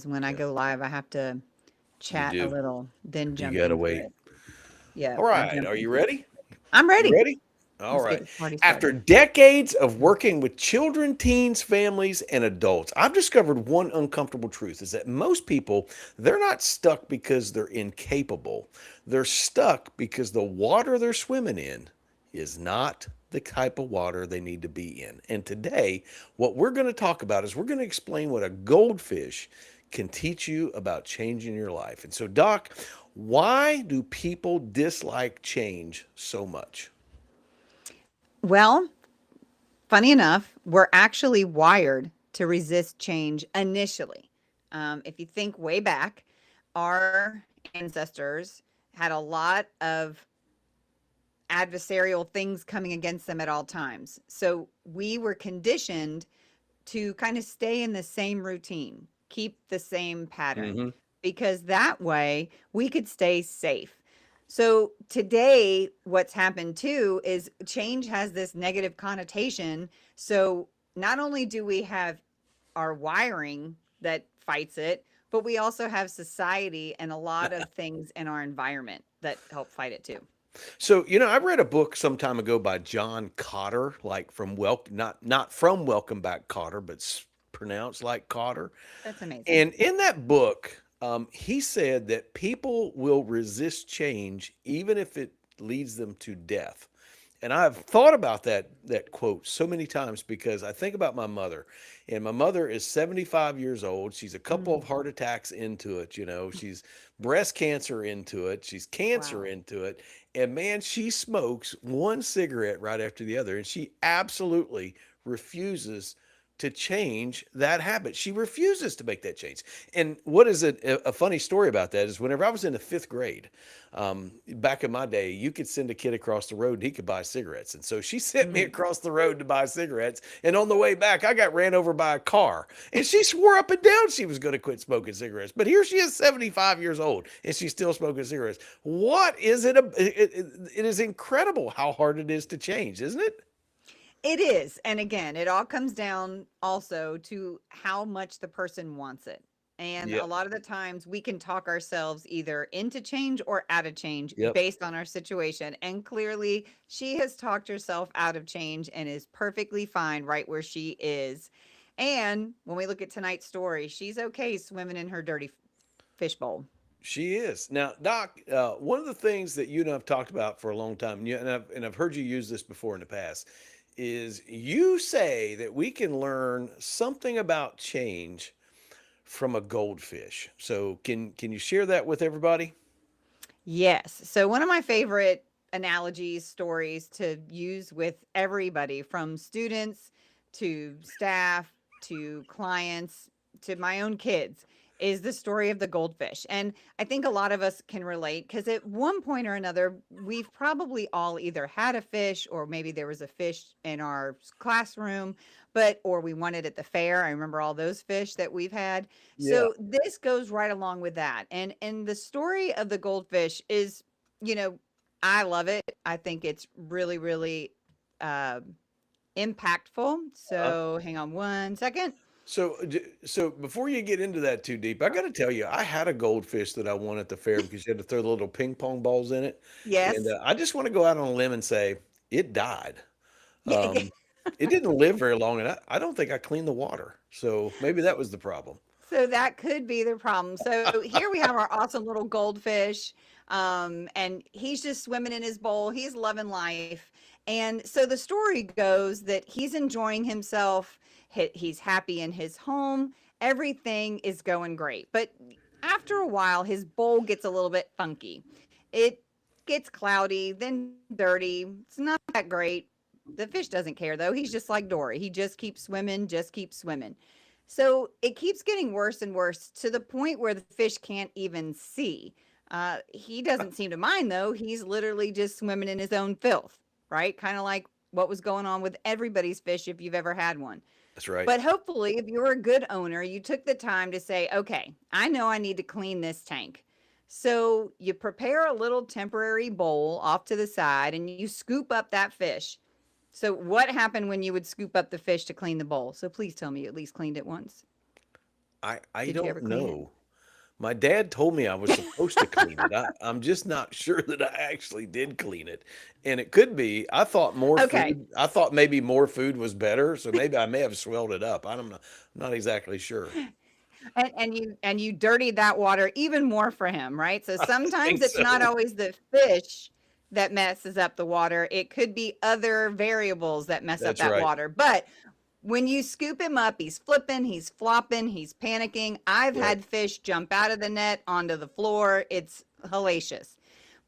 when I Yeah, go live, I have to you chat a do. little, then You jump gotta into wait. it. Yeah, All I right. jump Are you into it. ready? I'm You ready. ready? All Let's get right. this party After started. decades of working with children, teens, families, and adults, I've discovered one uncomfortable truth is that most people, they're not stuck because they're incapable. They're stuck because the water they're swimming in is not the type of water they need to be in. And today, what we're going to talk about is we're going to explain what a goldfish can teach you about changing your life. And so, Doc, why do people dislike change so much? Well, funny enough, we're actually wired to resist change initially. If you think way back, our ancestors had a lot of adversarial things coming against them at all times. So we were conditioned to kind of stay in the same routine, keep the same pattern, Hmm. because that way we could stay safe. So today, what's happened too is change has this negative connotation. So not only do we have our wiring that fights it, but we also have society and a lot of things in our environment that help fight it too. So, I read a book some time ago by John Cotter, like from not from Welcome Back Cotter, but pronounced like Cotter. That's amazing. And in that book, he said that people will resist change even if it leads them to death. And I've thought about that quote so many times because I think about my mother. And my mother is 75 years old. She's a couple of Mm. heart attacks into it. She's breast cancer into it. She's cancer Wow. into it. And man, she smokes one cigarette right after the other. And she absolutely refuses to change that habit. She refuses to make that change. And what is a funny story about that is whenever I was in the fifth grade, back in my day, you could send a kid across the road and he could buy cigarettes. And so she sent me Mhm. across the road to buy cigarettes. And on the way back, I got ran over by a car. And she swore up and down she was going to quit smoking cigarettes. But here she is, 75 years old, and she's still smoking cigarettes. What is it? It is incredible how hard it is to change, isn't it? It is. And again, it all comes down also to how much the person wants it. And a Yep. lot of the times we can talk ourselves either into change or out of change Yep. based on our situation. And clearly, she has talked herself out of change and is perfectly fine right where she is. And when we look at tonight's story, she's okay swimming in her dirty fishbowl. She is. Now, Doc, one of the things that you and I've talked about for a long time, and I've heard you use this before in the past, is you say that we can learn something about change from a goldfish. So, can you share that with everybody? Yes. So one of my favorite analogies, stories to use with everybody from students to staff to clients to my own kids is the story of the goldfish. And I think a lot of us can relate because at one point or another, we've probably all either had a fish or maybe there was a fish in our classroom, but or we wanted at the fair. I remember all those fish that we've had. Yeah. So this goes right along with that. And the story of the goldfish is, you know, I love it. I think it's really, really uh, impactful. Uh, So hang on one second. so before you get into that too deep, I got to tell you, I had a goldfish that I won at the fair because you had to throw the little ping pong balls in it, and Yes. I just want to go out on a limb and say it died. Yeah. Um, it didn't live very long, and I don't think I cleaned the water. So maybe that was the problem. So that could be the problem. So here we have our awesome little goldfish, and he's just swimming in his bowl. He's loving life. And so the story goes that he's enjoying himself. He's happy in his home. Everything is going great. But after a while, his bowl gets a little bit funky. It gets cloudy, then dirty. It's not that great. The fish doesn't care though. He's just like Dory. He just keeps swimming, just keeps swimming. So it keeps getting worse and worse to the point where the fish can't even see. He doesn't seem to mind though. He's literally just swimming in his own filth, right? Kind of like what was going on with everybody's fish if you've ever had one. That's right. But hopefully, if you're a good owner, you took the time to say, okay, I know I need to clean this tank. So you prepare a little temporary bowl off to the side and you scoop up that fish. So, what happened when you would scoop up the fish to clean the bowl? So, please tell me you at least cleaned it once. I Did you don't ever clean it? know. My dad told me I was supposed to clean it. I'm just not sure that I actually did clean it. And it could be, Okay. I thought maybe more food was better, so maybe I may have swelled it up. I'm not exactly sure. And you dirtied that water even more for him, right? So I sometimes think it's not so. always the fish that messes up the water. It could be other variables that mess up That's that right. water. But when you scoop him up, he's flipping, he's flopping, he's panicking. I've Yep. had fish jump out of the net onto the floor. It's hellacious.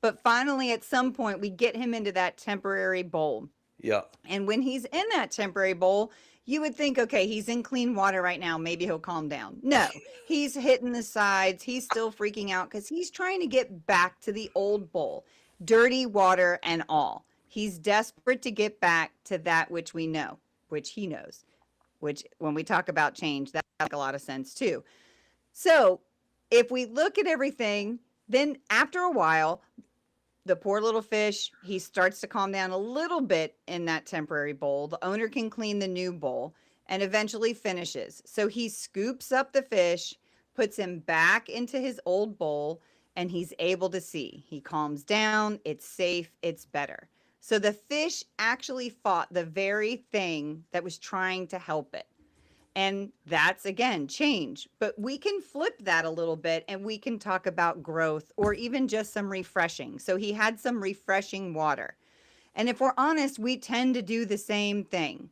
But finally, at some point, we get him into that temporary bowl. Yeah. And when he's in that temporary bowl, you would think, okay, he's in clean water right now. Maybe he'll calm down. No, he's hitting the sides. He's still freaking out because he's trying to get back to the old bowl, dirty water and all. He's desperate to get back to that which we know, which he knows, which when we talk about change, that makes a lot of sense too. So if we look at everything, then after a while, the poor little fish, he starts to calm down a little bit in that temporary bowl. The owner can clean the new bowl and eventually finishes. So he scoops up the fish, puts him back into his old bowl, and he's able to see. He calms down, it's safe, it's better. So the fish actually fought the very thing that was trying to help it. And that's again change. But we can flip that a little bit and we can talk about growth or even just some refreshing. So he had some refreshing water. And if we're honest, we tend to do the same thing.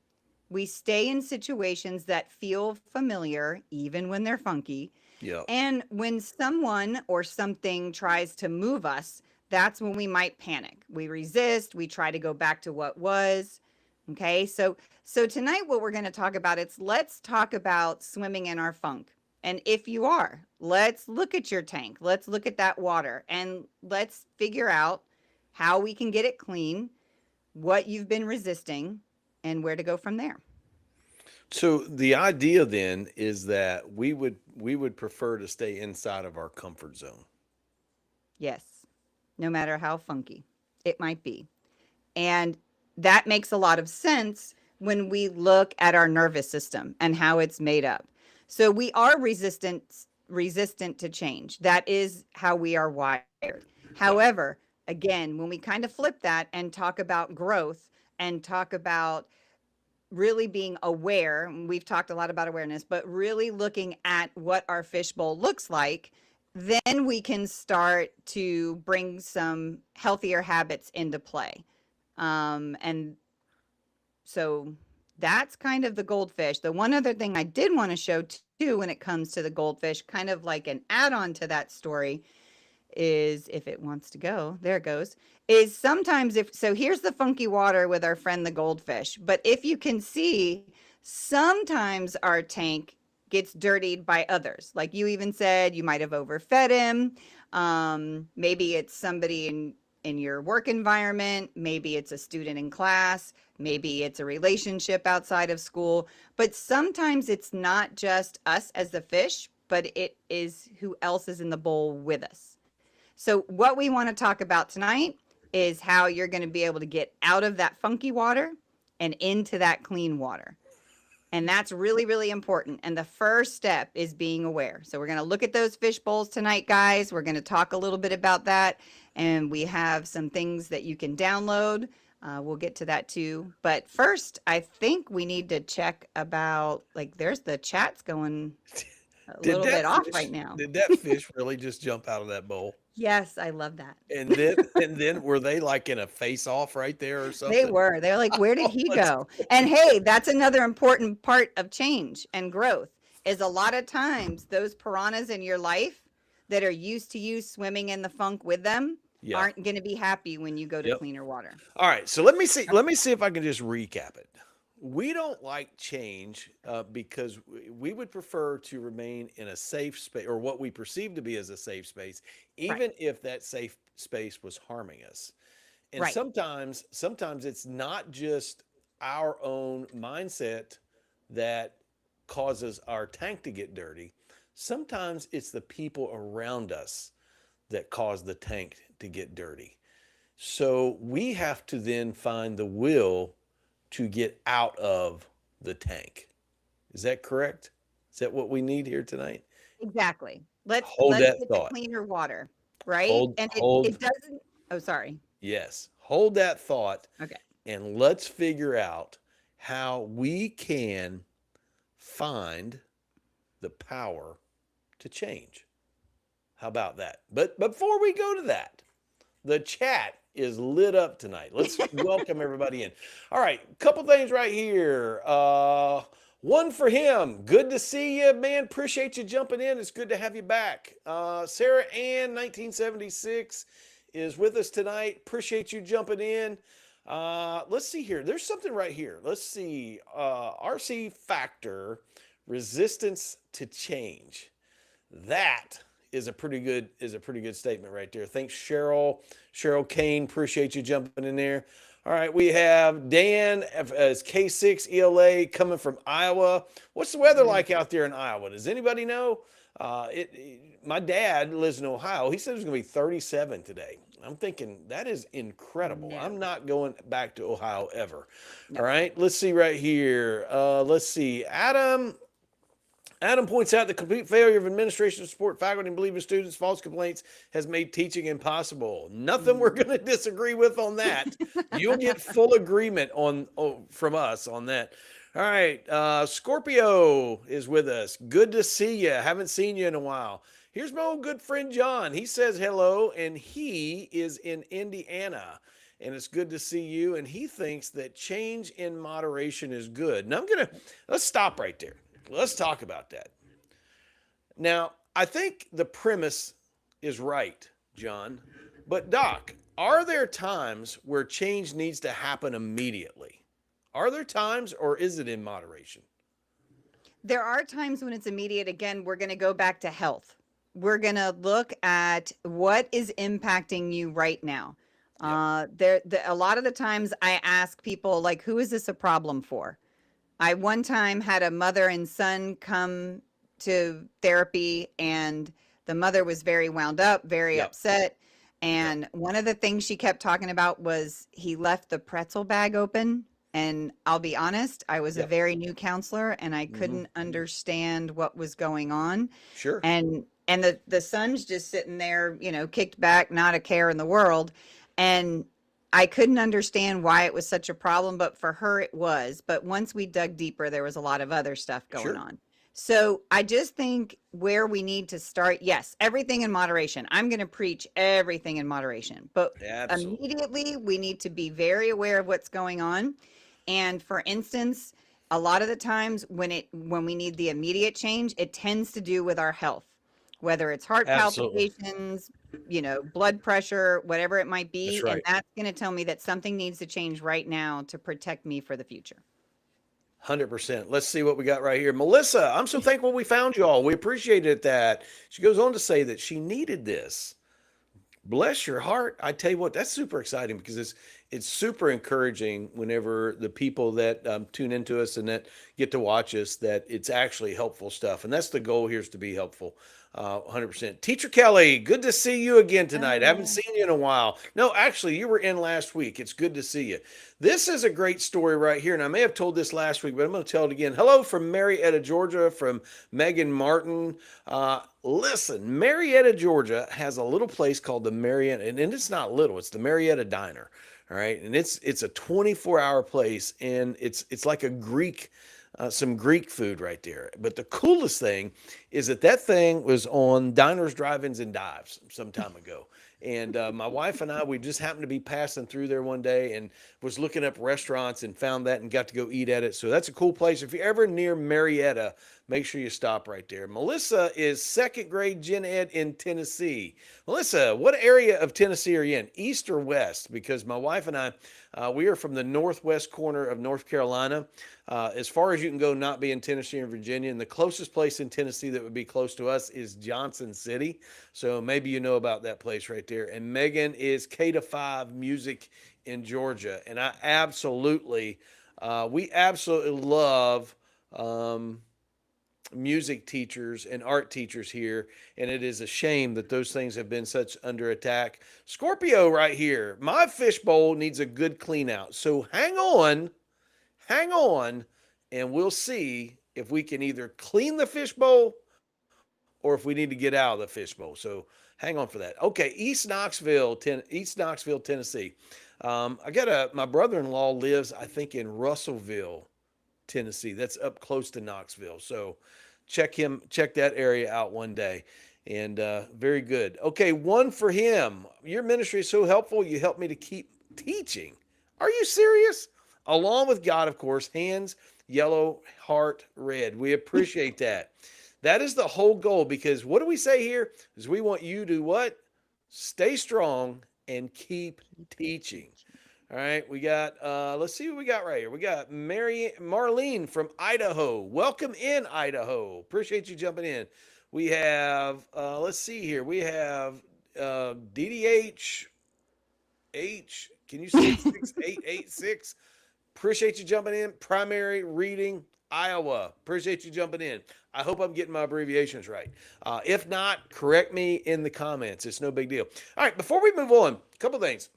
We stay in situations that feel familiar, even when they're funky. Yep. And when someone or something tries to move us, that's when we might panic. We resist, we try to go back to what was. Okay? So tonight what we're going to talk about it's let's talk about swimming in our funk. And if you are, let's look at your tank. Let's look at that water and let's figure out how we can get it clean, what you've been resisting, and where to go from there. So the idea then is that we would prefer to stay inside of our comfort zone. Yes. No matter how funky it might be. And that makes a lot of sense when we look at our nervous system and how it's made up. So we are resistant to change. That is how we are wired. However, again, when we kind of flip that and talk about growth and talk about really being aware, we've talked a lot about awareness, but really looking at what our fishbowl looks like, then we can start to bring some healthier habits into play. And so that's kind of the goldfish. The one other thing I did want to show too when it comes to the goldfish, kind of like an add on to that story, is if it wants to go, there it goes. Is sometimes if so, here's the funky water with our friend the goldfish. But if you can see, sometimes our tank gets dirtied by others. Like you even said, you might have overfed him. Maybe it's somebody in your work environment, maybe it's a student in class, maybe it's a relationship outside of school, but sometimes it's not just us as the fish, but it is who else is in the bowl with us. So what we want to talk about tonight is how you're going to be able to get out of that funky water and into that clean water. And that's really, really important. And the first step is being aware. So we're going to look at those fish bowls tonight, guys. We're going to talk a little bit about that. And we have some things that you can download. We'll get to that too. But first, I think we need to check about, like, there's the chats going a Did little bit that off fish right now. did that fish really just jump out of that bowl? Yes, I love that. And then were they like in a face off right there or They something? were. They're like, where did Oh, he that's go? And hey, that's another important part of change and growth is a lot of times those piranhas in your life that are used to you swimming in the funk with them yeah. aren't going to be happy when you go to Yep. cleaner water. All right, so let me see if I can just recap it. We don't like change because we would prefer to remain in a safe space or what we perceive to be as a safe space, Right. even if that safe space was harming us. And Right. sometimes it's not just our own mindset that causes our tank to get dirty. Sometimes it's the people around us that cause the tank to get dirty. So we have to then find the will to get out of the tank. Is that correct? Is that what we need here tonight? Exactly. Let's Hold let's that get to thought. cleaner water, right? Hold, And it hold. doesn't. Oh, sorry. Yes. Hold that thought Okay. and let's figure out how we can find the power to change. How about that? But before we go to that, the chat is lit up tonight. Let's welcome everybody in. All right, couple things right here. One for him. Good to see you, man. Appreciate you jumping in. It's good to have you back. Sarah Ann, 1976, is with us tonight. Appreciate you jumping in. Let's see here. There's something right here. Let's see. RC factor, resistance to change. That is a pretty good statement right there. Thanks, Cheryl. Cheryl Kane, appreciate you jumping in there. All right, we have Dan as K6 ELA coming from Iowa. What's the weather Mhm. like out there in Iowa? Does anybody know? My dad lives in Ohio. He said it's going to be 37 today. I'm thinking that is incredible. I'm No, not going back to Ohio ever. no. All right, let's see right here. Let's see. Adam points out the complete failure of administration to support faculty and believe in students' false complaints has made teaching impossible. Nothing we're Mhm. going to disagree with on that. You'll get full agreement from us on that. All right, Scorpio is with us. Good to see you. Haven't seen you in a while. Here's my old good friend John. He says hello, and he is in Indiana. And it's good to see you. And he thinks that change in moderation is good. And let's stop right there. Let's talk about that. Now, I think the premise is right, John. But, Doc, are there times where change needs to happen immediately? Are there times, or is it in moderation? There are times when it's immediate. Again, we're going to go back to health. We're going to look at what is impacting you right now. Yep. A lot of the times I ask people, like, who is this a problem for? I one time had a mother and son come to therapy, and the mother was very wound up, very Yep. upset. Yep. And one of the things she kept talking about was he left the pretzel bag open. And I'll be honest, I was a Yep. very new counselor and I Mm-hmm. couldn't understand what was going on. Sure. And the son's just sitting there, kicked back, not a care in the world. And I couldn't understand why it was such a problem, but for her it was. But once we dug deeper, there was a lot of other stuff going Sure. on. So I just think where we need to start, yes, everything in moderation. I'm going to preach everything in moderation, but Absolutely. immediately we need to be very aware of what's going on. And for instance, a lot of the times when we need the immediate change, it tends to do with our health, whether it's heart Absolutely. palpitations, blood pressure, whatever it might That's be. And right. that's going to tell me that something needs to change right now to protect me for the future. 100%. Let's see what we got right here. Melissa, I'm so thankful we found you all. We appreciated that. She goes on to say that she needed this. Bless your heart. I tell you what, that's super exciting because it's super encouraging whenever the people that tune into us and that get to watch us, that it's actually helpful stuff. And that's the goal here, is to be helpful. 100%. Teacher Kelly, good to see you again tonight. I haven't Oh, seen you in a while. No, actually, you were in last week. It's good to see you. This is a great story right here. And I may have told this last week, but I'm going to tell it again. Hello from Marietta, Georgia, from Megan Martin. Listen, Marietta, Georgia has a little place called the Marietta, and it's not little, it's the Marietta Diner. All right. And it's a 24-hour place, and it's like a Greek some Greek food right there. But the coolest thing is that thing was on Diners, Drive-ins, and Dives some time ago. And my wife and I, we just happened to be passing through there one day and was looking up restaurants and found that and got to go eat at it. So that's a cool place. If you're ever near Marietta, make sure you stop right there. Melissa is second grade gen ed in Tennessee. Melissa, what area of Tennessee are you in? East or west? Because my wife and I, we are from the northwest corner of North Carolina. As far as you can go, not be in Tennessee or Virginia. And the closest place in Tennessee that would be close to us is Johnson City. So maybe you know about that place right there. And Megan is K-5 music in Georgia. And we absolutely love music teachers and art teachers here, and it is a shame that those things have been such under attack. Scorpio right here, my fishbowl needs a good clean out, so hang on, and we'll see if we can either clean the fishbowl or if we need to get out of the fishbowl. So hang on for that. Okay, East Knoxville, Tennessee. I got my brother-in-law lives, I think, in Russellville, Tennessee. That's up close to Knoxville. So check that area out one day. And very good. Okay, one for him. Your ministry is so helpful. You help me to keep teaching. Are you serious? Along with God, of course, hands yellow, heart red. We appreciate that. That is the whole goal, because what do we say here? Is we want you to what? Stay strong and keep teaching. All right, we got let's see what we got right here. We got Marlene from Idaho. Welcome in, Idaho. Appreciate you jumping in. We have let's see here. We have DDH H. Can you see 6886? Appreciate you jumping in. Primary reading, Iowa. Appreciate you jumping in. I hope I'm getting my abbreviations right. If not, correct me in the comments. It's no big deal. All right, before we move on, a couple things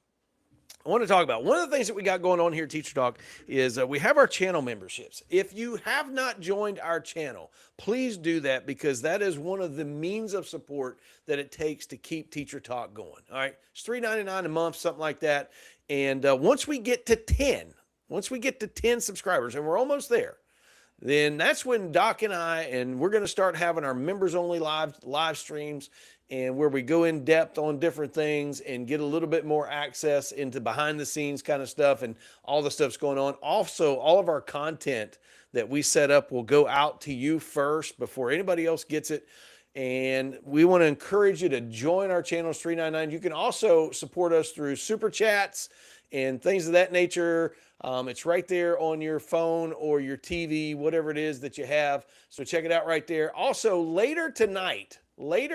I want to talk about. One of the things that we got going on here at Teacher Talk is we have our channel memberships. If you have not joined our channel, please do that, because that is one of the means of support that it takes to keep Teacher Talk going. All right, it's $3.99 a month, something like that. And once we get to 10 subscribers, and we're almost there, then that's when Doc and we're going to start having our members only live streams, and where we go in depth on different things and get a little bit more access into behind the scenes kind of stuff and all the stuff's going on. Also, all of our content that we set up will go out to you first before anybody else gets it. And we want to encourage you to join our channel. It's $3.99. You can also support us through super chats and things of that nature. It's right there on your phone or your TV, whatever it is that you have. So check it out right there. Also, later tonight, right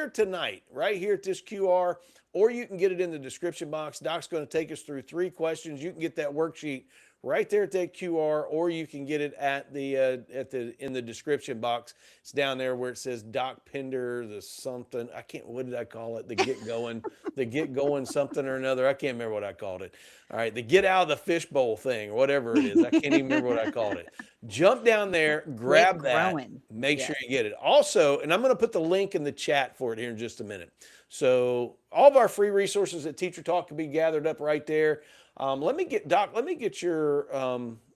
here at this QR, or you can get it in the description box. Doc's going to take us through 3 questions. You can get that worksheet right there at that QR, or you can get it in the description box. It's down there where it says Doc Pinder, the something. What did I call it? The get going something or another. I can't remember what I called it. All right, the get out of the fishbowl thing, or whatever it is. I can't even remember what I called it. Jump down there, grab that, make sure you get it. Also, and I'm going to put the link in the chat for it here in just a minute. So all of our free resources at Teacher Talk can be gathered up right there. Let me get your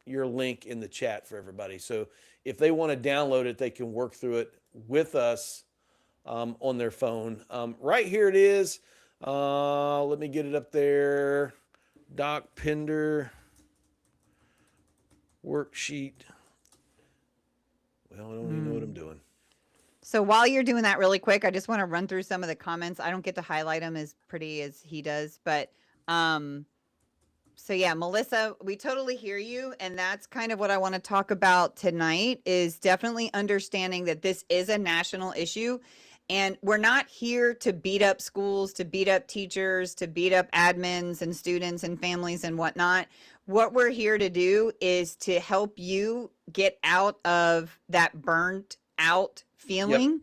link in the chat for everybody. So if they want to download it, they can work through it with us on their phone. Right here it is. Let me get it up there. Doc Pinder worksheet. Well, I don't even know what I'm doing. So while you're doing that really quick, I just want to run through some of the comments. I don't get to highlight them as pretty as he does, but so yeah, Melissa, we totally hear you. And that's kind of what I want to talk about tonight, is definitely understanding that this is a national issue. And we're not here to beat up schools, to beat up teachers, to beat up admins and students and families and whatnot. What we're here to do is to help you get out of that burnt out feeling.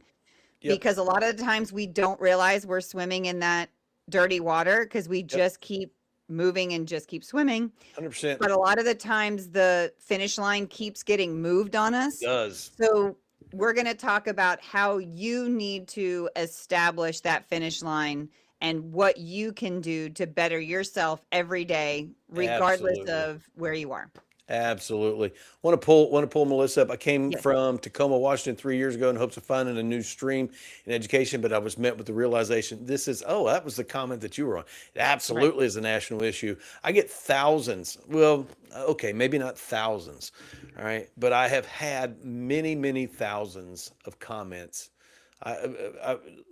Yep. Because a lot of the times we don't realize we're swimming in that dirty water because we just keep moving and just keep swimming. 100%. But a lot of the times the finish line keeps getting moved on us. It does. So we're going to talk about how you need to establish that finish line and what you can do to better yourself every day, regardless of where you are. Absolutely. Want to pull Melissa up. I came from Tacoma, Washington 3 years ago in hopes of finding a new stream in education, but I was met with the realization that was the comment that you were on. It absolutely is a national issue. I get thousands. Well, okay, maybe not thousands. All right. But I have had many, many thousands of comments.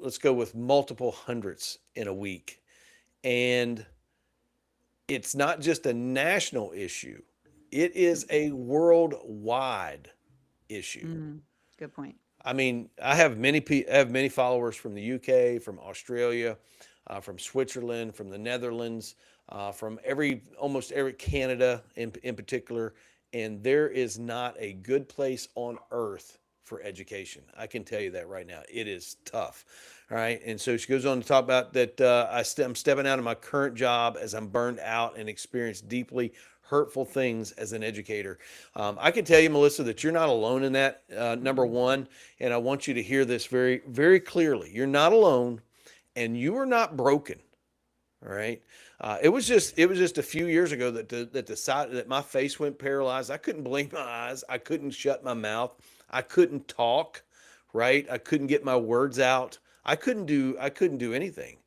Let's go with multiple hundreds in a week. And it's not just a national issue. It is a worldwide issue. Good point. I mean, I have many followers from the UK, from Australia, from Switzerland, from the Netherlands, from almost every Canada in particular. And there is not a good place on earth for education. I can tell you that right now. It is tough. All right. And so she goes on to talk about that I'm stepping out of my current job as I'm burned out and experience deeply hurtful things as an educator. I can tell you, Melissa, that you're not alone in that, number Mhm. one. And I want you to hear this very, very clearly. You're not alone and you are not broken. All right. It was just a few years ago that the side that my face went paralyzed. I couldn't blink my eyes. I couldn't shut my mouth. I couldn't talk. Right. I couldn't get my words out. I couldn't do anything.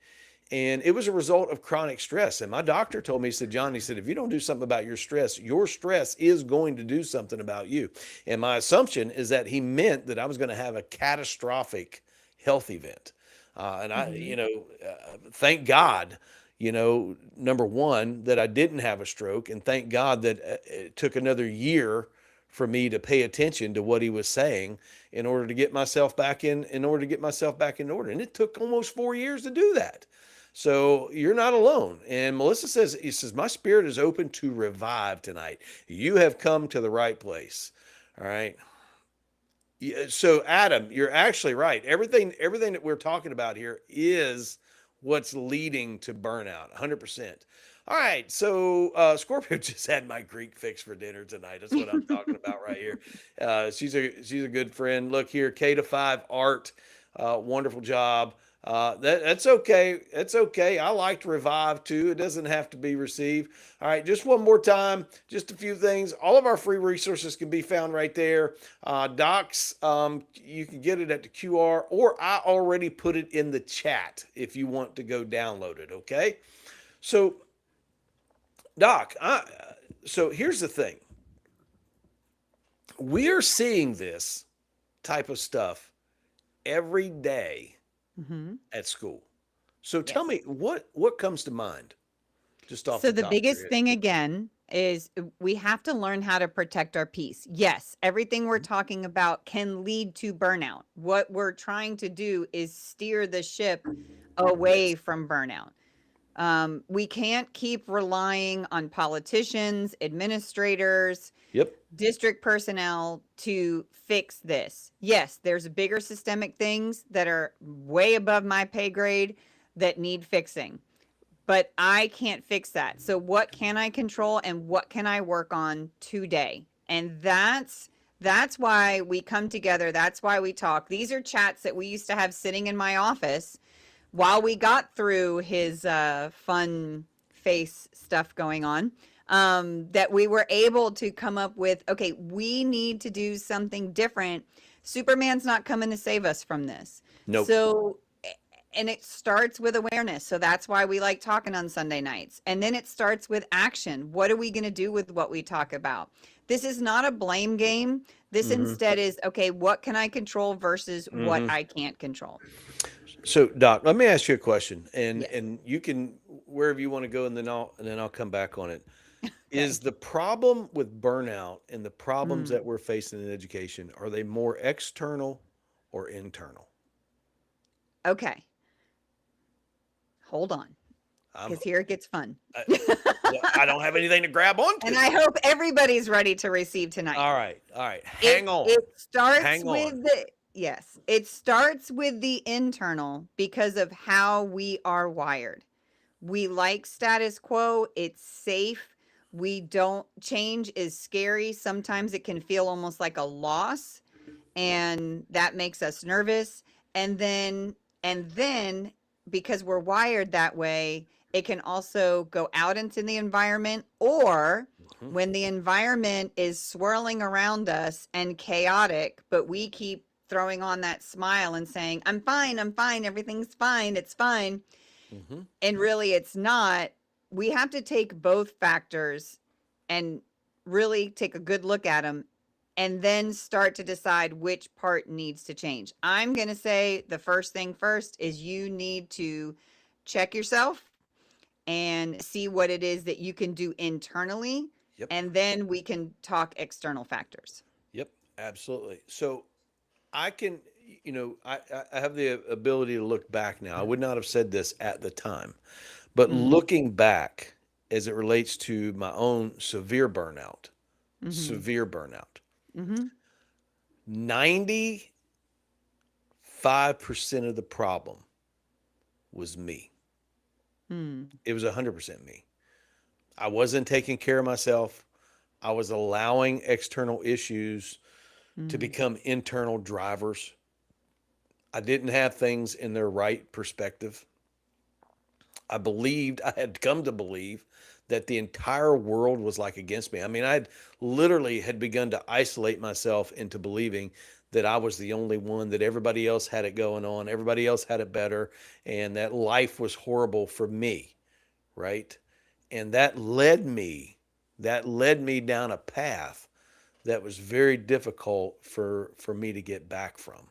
And it was a result of chronic stress. And my doctor told me, he said, John, he said, if you don't do something about your stress is going to do something about you. And my assumption is that he meant that I was going to have a catastrophic health event. And Mhm. thank God, number one, that I didn't have a stroke. And thank God that it took another year for me to pay attention to what he was saying in order to get myself back in order. And it took almost 4 years to do that. So you're not alone. And Melissa says, he says, my spirit is open to revive tonight. You have come to the right place. All right. Yeah, so Adam, you're actually right. Everything that we're talking about here is what's leading to burnout. 100%. All right, so Scorpio just had my Greek fix for dinner tonight. That's what I'm talking about right here. She's a good friend. Look here, K to 5 art, wonderful job. That's okay. That's okay. I liked Revive too. It doesn't have to be received. All right, just one more time, just a few things. All of our free resources can be found right there. Docs, you can get it at the QR, or I already put it in the chat if you want to go download it. Okay. So, Doc, so here's the thing: we are seeing this type of stuff every day Mhm. at school. So, tell me Yes. what comes to mind just off So the the top of your biggest head. thing again is we have to learn how to protect our peace. Yes, everything we're talking about can lead to burnout. What we're trying to do is steer the ship away Yes. from burnout. We can't keep relying on politicians, administrators, Yep. district personnel to fix this. Yes, there's bigger systemic things that are way above my pay grade that need fixing, but I can't fix that. So what can I control and what can I work on today? And that's why we come together. That's why we talk. These are chats that we used to have sitting in my office while we got through his fun face stuff going on, that we were able to come up with, okay, we need to do something different. Superman's not coming to save us from this. Nope. So, and it starts with awareness. So that's why we like talking on Sunday nights. And then it starts with action. What are we going to do with what we talk about? This is not a blame game. This Mm-hmm. instead is, okay, what can I control versus what Mm-hmm. I can't control? So, Doc, let me ask you a question, and Yes. and you can wherever you want to go, and then I'll come back on it. Is Okay. the problem with burnout and the problems Mm. that we're facing in education, are they more external or internal? Okay. Hold on, I'm because here it gets fun. I, well, I don't have anything to grab And onto. I hope everybody's ready to receive tonight. All right. It Hang on, it starts hang on. with the yes, it starts with the internal because of how we are wired. We like status quo, it's safe. We don't change is scary. Sometimes it can feel almost like a loss, and that makes us nervous. And then because we're wired that way, it can also go out into the environment, or Mhm. when the environment is swirling around us and chaotic, but we keep throwing on that smile and saying, I'm fine, everything's fine, it's fine, Mhm. and really it's not. We have to take both factors and really take a good look at them, and then start to decide which part needs to change. I'm going to say the first thing first is you need to check yourself and see what it is that you can do internally, Yep. and then we can talk external factors. Yep. Absolutely. So I can, I have the ability to look back now. I would not have said this at the time, but Mm, looking back as it relates to my own mhm. severe burnout, Mhm. 95% of the problem was me. Mm. It was 100% me. I wasn't taking care of myself. I was allowing external issues to Mm, become internal drivers. I didn't have things in their right perspective. I had come to believe that the entire world was like against me. I mean, I had literally had begun to isolate myself into believing that I was the only one, that everybody else had it going on, everybody else had it better, and that life was horrible for me, right? And that led me down a path that was very difficult for me to get back from.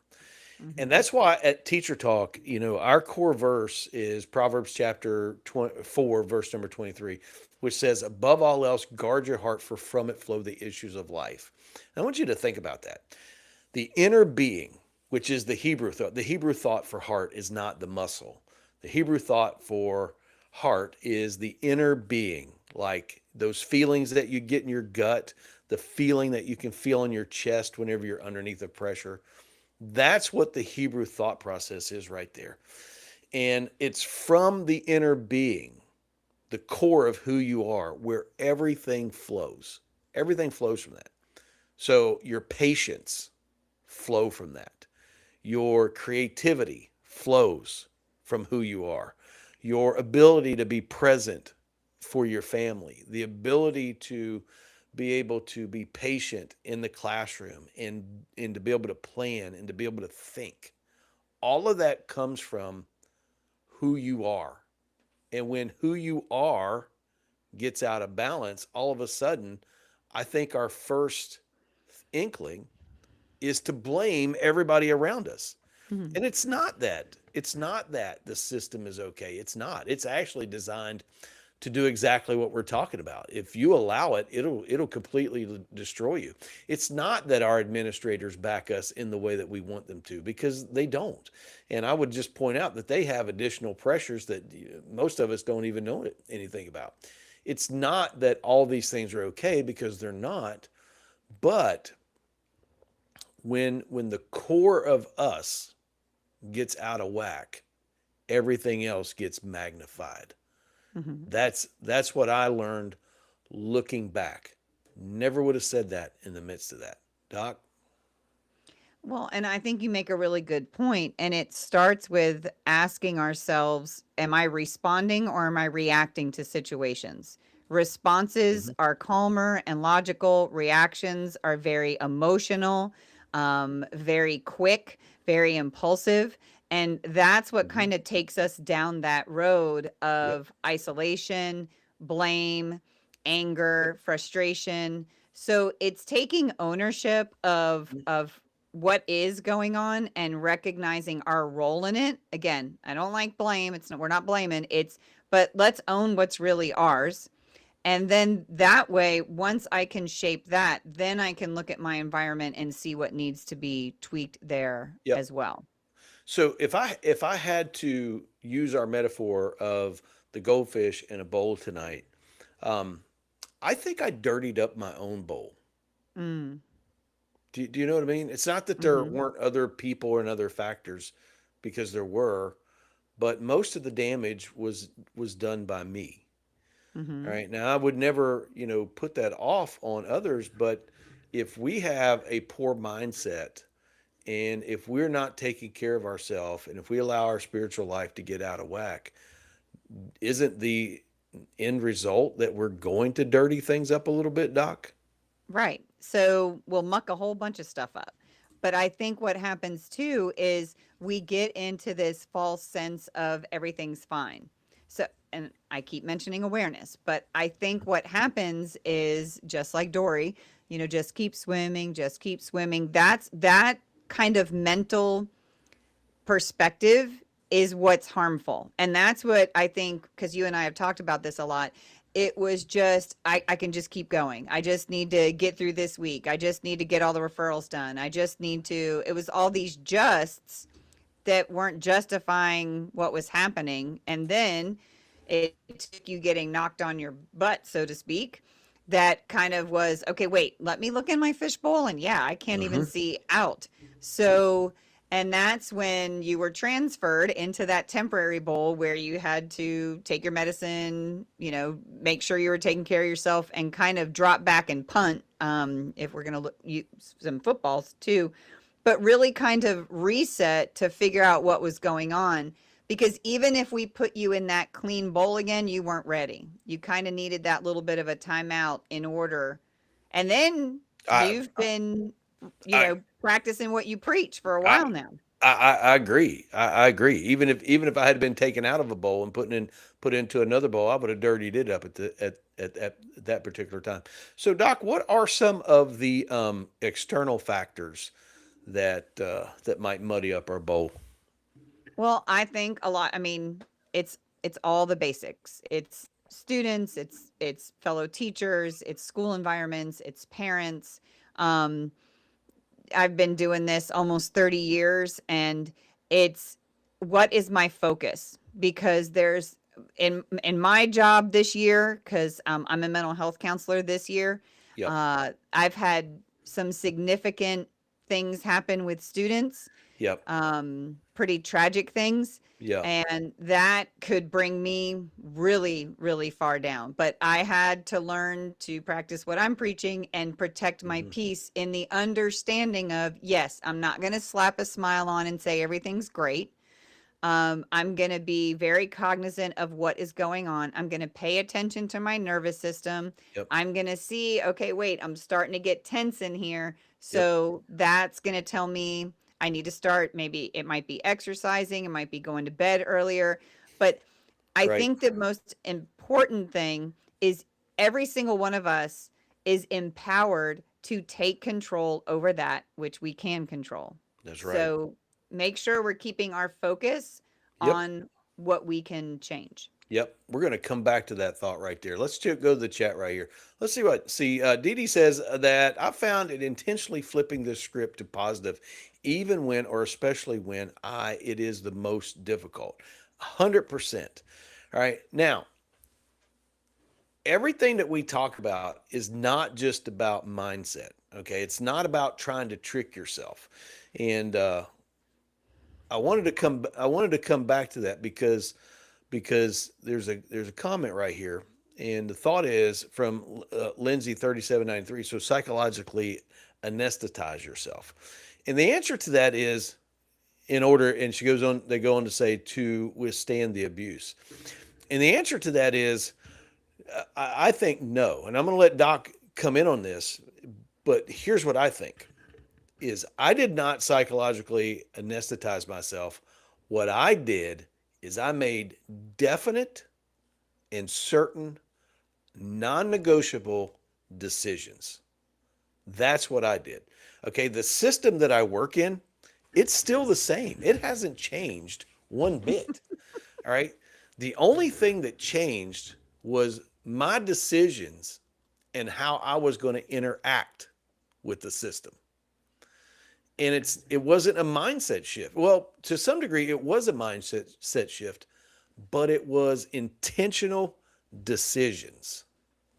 And mhm, that's why at Teacher Talk, our core verse is Proverbs chapter 4, verse number 23, which says, above all else, guard your heart, for from it flow the issues of life. And I want you to think about that. The inner being, which is the Hebrew thought for heart is not the muscle. The Hebrew thought for heart is the inner being, like those feelings that you get in your gut, the feeling that you can feel in your chest whenever you're underneath the pressure. That's what the Hebrew thought process is right there. And it's from the inner being, the core of who you are, where everything flows. Everything flows from that. So your patience flow from that. Your creativity flows from who you are. Your ability to be present for your family, the ability to be able to be patient in the classroom and to be able to plan and to be able to think. All of that comes from who you are. And when who you are gets out of balance, all of a sudden, I think our first inkling is to blame everybody around us. mhm. And it's not that the system is okay. It's not. It's actually designed to do exactly what we're talking about. If you allow it, it'll completely destroy you. It's not that our administrators back us in the way that we want them to, because they don't. And I would just point out that they have additional pressures that most of us don't even know anything about. It's not that all these things are okay, because they're not, but when the core of us gets out of whack, everything else gets magnified. Mhm. That's what I learned looking back. Never would have said that in the midst of that. Doc? Well, and I think you make a really good point, and it starts with asking ourselves, am I responding or am I reacting to situations? Responses Hmm. are calmer and logical, reactions are very emotional, very quick, very impulsive. And that's what Hmm. kind of takes us down that road Yep. of isolation, blame, Yep. anger, frustration. So it's taking ownership of what is going on and recognizing our role in it. Again, I don't like blame. It's not, we're not blaming. It's but let's own what's really ours. And then that way, once I can shape that, then I can look at my environment and see what needs to be tweaked there Yep. as well. So if I had to use our metaphor of the goldfish in a bowl tonight, um, I think I dirtied up my own bowl. Mm, Do you know what I mean? It's not that there mhm, weren't other people and other factors, because there were, but most of the damage was done by me. All mhm. right. Now, I would never, put that off on others, but if we have a poor mindset, and if we're not taking care of ourselves, and if we allow our spiritual life to get out of whack, isn't the end result that we're going to dirty things up a little bit, Doc? Right. So we'll muck a whole bunch of stuff up. But I think what happens too is we get into this false sense of everything's fine. So, and I keep mentioning awareness, but I think what happens is just like Dory, just keep swimming, just keep swimming. That's that kind of mental perspective is what's harmful. And that's what I think, because you and I have talked about this a lot. It was just, I can just keep going. I just need to get through this week. I just need to get all the referrals done. I just need to, it was all these justs that weren't justifying what was happening. And then it took you getting knocked on your butt, so to speak. That kind of was okay. Wait, let me look in my fishbowl, and yeah, I can't even Hmm. see out. So, And that's when you were transferred into that temporary bowl where you had to take your medicine, make sure you were taking care of yourself and kind of drop back and punt. If we're going to look use some footballs too, but really kind of reset to figure out what was going on. Because even if we put you in that clean bowl again, you weren't ready. You kind of needed that little bit of a timeout in order. And then I you've been, I practicing what you preach for a I while now. I agree. I agree. Even if I had been taken out of a bowl and put into another bowl, I would have dirtied it up at that particular time. So, Doc, what are some of the external factors that might muddy up our bowl? Well, I think a lot. I mean, it's all the basics. It's students, it's fellow teachers, it's school environments, it's parents. Um, I've been doing this almost 30 years, and it's what is my focus? Because there's in my job this year, because I'm a mental health counselor this year. Yep. I've had some significant things happen with students, Yep. pretty tragic things. Yeah. And that could bring me really, really far down. But I had to learn to practice what I'm preaching and protect my Hmm. peace in the understanding of, yes, I'm not going to slap a smile on and say everything's great. I'm going to be very cognizant of what is going on. I'm going to pay attention to my nervous system. Yep. I'm going to see, okay, wait, I'm starting to get tense in here. Yep. So that's going to tell me I need to start. Maybe it might be exercising, it might be going to bed earlier. But I Right. think the most important thing is every single one of us is empowered to take control over that which we can control. That's right. So make sure we're keeping our focus Yep. on what we can change. Yep, we're going to come back to that thought right there. Go to the chat right here. Let's see what. See, Dee Dee says that I found it intentionally flipping the script to positive, even when or especially when it is the most difficult. 100%. All right. Now, everything that we talk about is not just about mindset. Okay, it's not about trying to trick yourself, and I wanted to come back to that because there's a comment right here, and the thought is from Lindsay 3793. So psychologically anesthetize yourself, and the answer to that is in order. And she goes on. They go on to say to withstand the abuse, and the answer to that is I think no. And I'm going to let Doc come in on this, but here's what I think is I did not psychologically anesthetize myself. What I did is I made definite and certain non-negotiable decisions. That's what I did. Okay, the system that I work in, it's still the same. It hasn't changed one bit. All right. The only thing that changed was my decisions and how I was going to interact with the system. And it wasn't a mindset shift. Well, to some degree, it was a mindset shift, but it was intentional decisions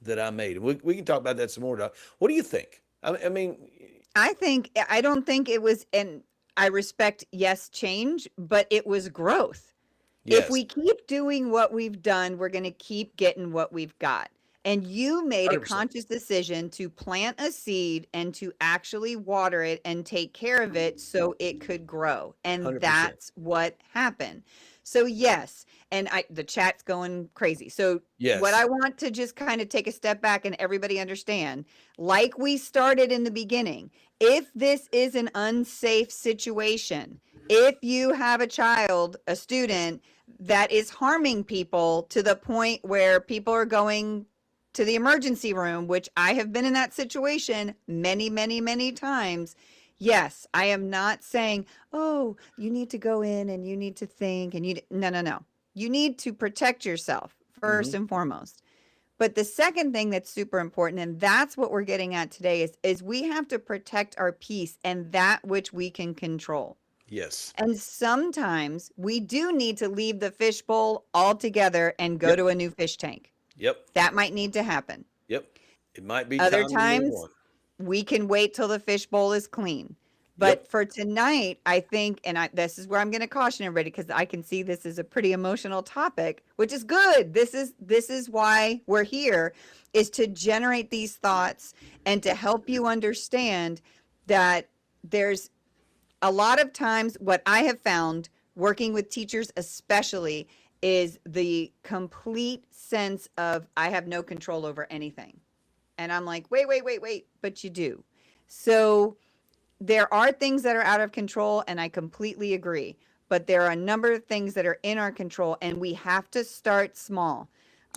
that I made. We can talk about that some more, Doc. What do you think? I mean, I don't think it was, and I respect, yes, change, but it was growth. If yes, we keep doing what we've done, we're going to keep getting what we've got. And you made a 100%. conscious decision to plant a seed and to actually water it and take care of it so it could grow. And 100%. that's what happened. So yes, and the chat's going crazy. So what Yes. I want to just kind of take a step back and everybody understand, like we started in the beginning, if this is an unsafe situation, if you have a child, a student that is harming people to the point where people are going to the emergency room, which I have been in that situation many, many, many times. Yes, I am not saying, oh, you need to go in and you need to think and no, no, no. You need to protect yourself first Hmm. and foremost. But the second thing that's super important, and that's what we're getting at today, is we have to protect our peace and that which we can control. Yes. And sometimes we do need to leave the fishbowl altogether and go Yep. to a new fish tank. Yep. That might need to happen. Yep. It might be Other time to move times on. we can wait till the fishbowl is clean. Yep. But for tonight, I think, and this is where I'm going to caution everybody because I can see this is a pretty emotional topic, which is good. This is why we're here, is to generate these thoughts and to help you understand that there's a lot of times what I have found working with teachers, especially, is the complete sense of I have no control over anything. And I'm like, wait, wait, wait, wait, but you do. So there are things that are out of control, and I completely agree. But there are a number of things that are in our control, and we have to start small.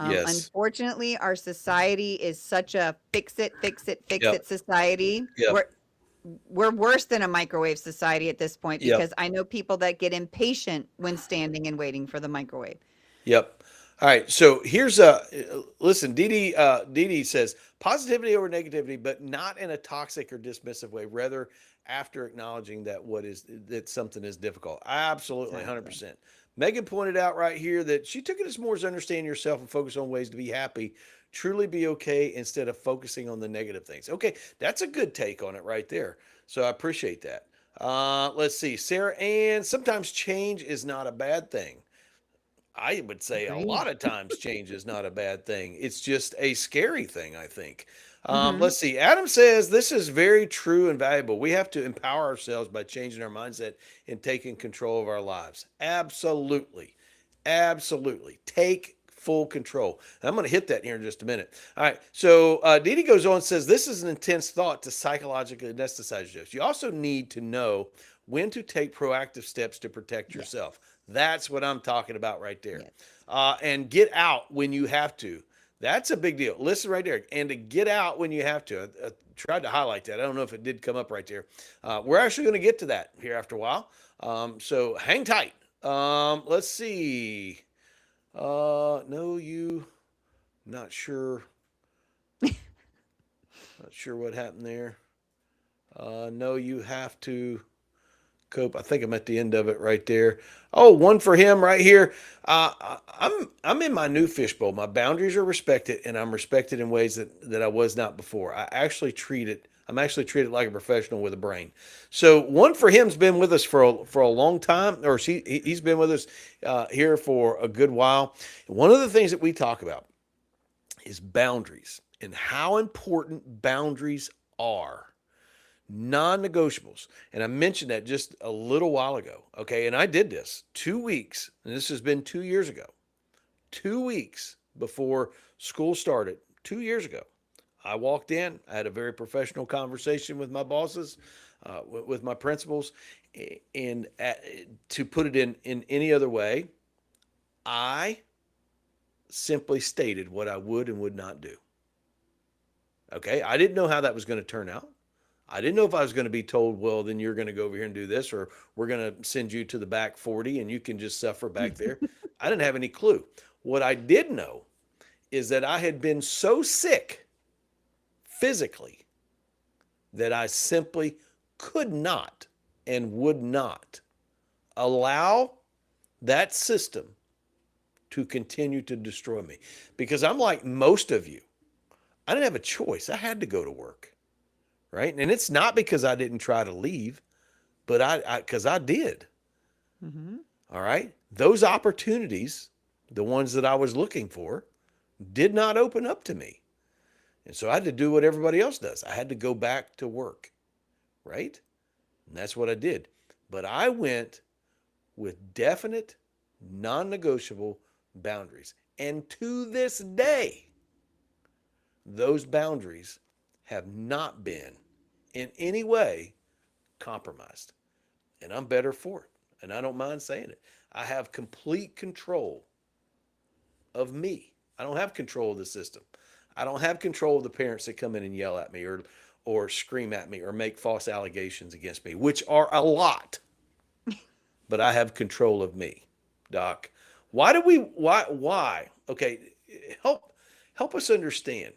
Yes. Unfortunately, our society is such a fix it, fix it, fix Yep. it society. Yep. We're worse than a microwave society at this point Yep. because I know people that get impatient when standing and waiting for the microwave. Yep. All right. So here's a listen. Dee says positivity over negativity, but not in a toxic or dismissive way. Rather, after acknowledging that something is difficult. Absolutely, hundred Exactly. percent. Megan pointed out right here that she took it as more as understand yourself and focus on ways to be happy, truly be okay instead of focusing on the negative things. Okay, that's a good take on it right there. So I appreciate that. Let's see, Sarah Ann. Sometimes change is not a bad thing. I would say a Agreed. lot of times change is not a bad thing. It's just a scary thing, I think. Hmm. Let's see. Adam says this is very true and valuable. We have to empower ourselves by changing our mindset and taking control of our lives. Absolutely. Absolutely. Take full control. And I'm going to hit that here in just a minute. All right. So Dee goes on and says this is an intense thought to psychologically anesthetize you. You also need to know when to take proactive steps to protect Yes. yourself. That's what I'm talking about right there. Yes. And get out when you have to. That's a big deal. Listen right there. And to get out when you have to. I tried to highlight that. I don't know if it did come up right there. We're actually going to get to that here after a while. So hang tight. Let's see. No, you. Not sure. Not sure what happened there. No, you have to cope. I think I'm at the end of it right there. Oh, one for him right here. I'm in my new fishbowl. My boundaries are respected, and I'm respected in ways that I was not before. I'm actually treated like a professional with a brain. So one for him's been with us for a long time, or he's been with us here for a good while. One of the things that we talk about is boundaries and how important boundaries are, non-negotiables. And I mentioned that just a little while ago. Okay. And I did this 2 weeks, and this has been 2 years ago, 2 weeks before school started, 2 years ago. I walked in, I had a very professional conversation with my bosses, with my principals, and to put it in any other way, I simply stated what I would and would not do. Okay. I didn't know how that was going to turn out. I didn't know if I was going to be told, well, then you're going to go over here and do this, or we're going to send you to the back 40 and you can just suffer back there. I didn't have any clue. What I did know is that I had been so sick physically that I simply could not and would not allow that system to continue to destroy me. Because I'm like most of you, I didn't have a choice. I had to go to work, right? And it's not because I didn't try to leave, but because I did. Hmm. All right. Those opportunities, the ones that I was looking for, did not open up to me. And so I had to do what everybody else does. I had to go back to work, right? And that's what I did. But I went with definite, non negotiable boundaries. And to this day, those boundaries have not been in any way compromised. And I'm better for it. And I don't mind saying it. I have complete control of me. I don't have control of the system. I don't have control of the parents that come in and yell at me or scream at me or make false allegations against me, which are a lot. But I have control of me, Doc. Why? Okay, help help us understand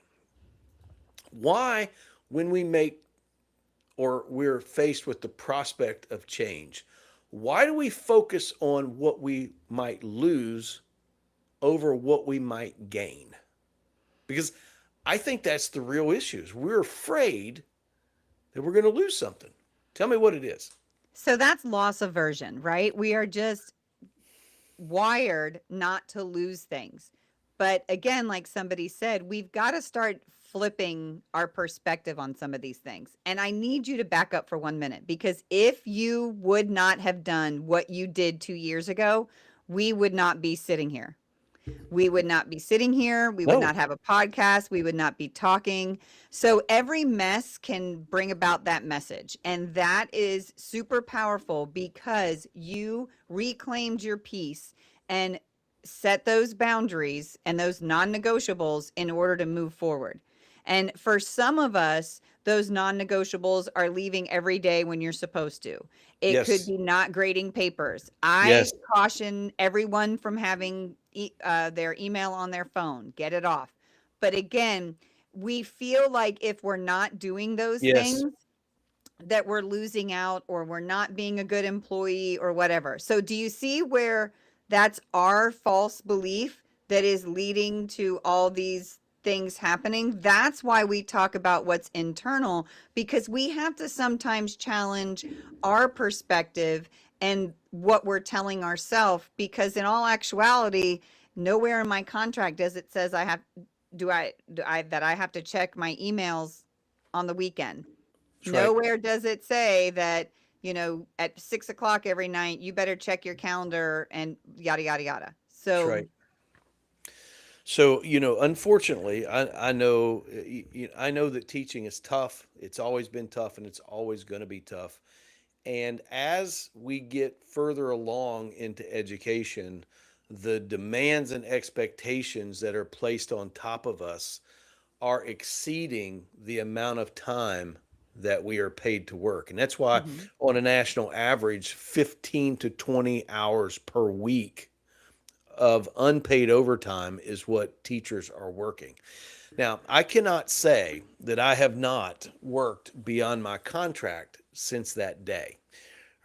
why when we make or we're faced with the prospect of change, why do we focus on what we might lose over what we might gain? Because I think that's the real issue. Is we're afraid that we're going to lose something. Tell me what it is. So that's loss aversion, right? We are just wired not to lose things. But again, like somebody said, we've got to start flipping our perspective on some of these things. And I need you to back up for 1 minute, because if you would not have done what you did 2 years ago, we would not be sitting here. We would not be sitting here. We would No. not have a podcast. We would not be talking. So every mess can bring about that message. And that is super powerful because you reclaimed your peace and set those boundaries and those non negotiables in order to move forward. And for some of us, those non negotiables are leaving every day when you're supposed to. It could Yes. be not grading papers. I Yes. caution everyone from having their email on their phone. Get it off. But again, we feel like if we're not doing those Yes. things, that we're losing out or we're not being a good employee or whatever. So, do you see where that's our false belief that is leading to all these things happening? That's why we talk about what's internal, because we have to sometimes challenge our perspective and what we're telling ourselves, because in all actuality, nowhere in my contract does it says I that I have to check my emails on the weekend. That's right. Nowhere does it say that, at 6 o'clock every night, you better check your calendar and yada, yada, yada. That's So, right. So, unfortunately, I know, I know that teaching is tough. It's always been tough and it's always going to be tough. And as we get further along into education, the demands and expectations that are placed on top of us are exceeding the amount of time that we are paid to work. And that's why, mhm. on a national average, 15 to 20 hours per week of unpaid overtime is what teachers are working. Now, I cannot say that I have not worked beyond my contract since that day.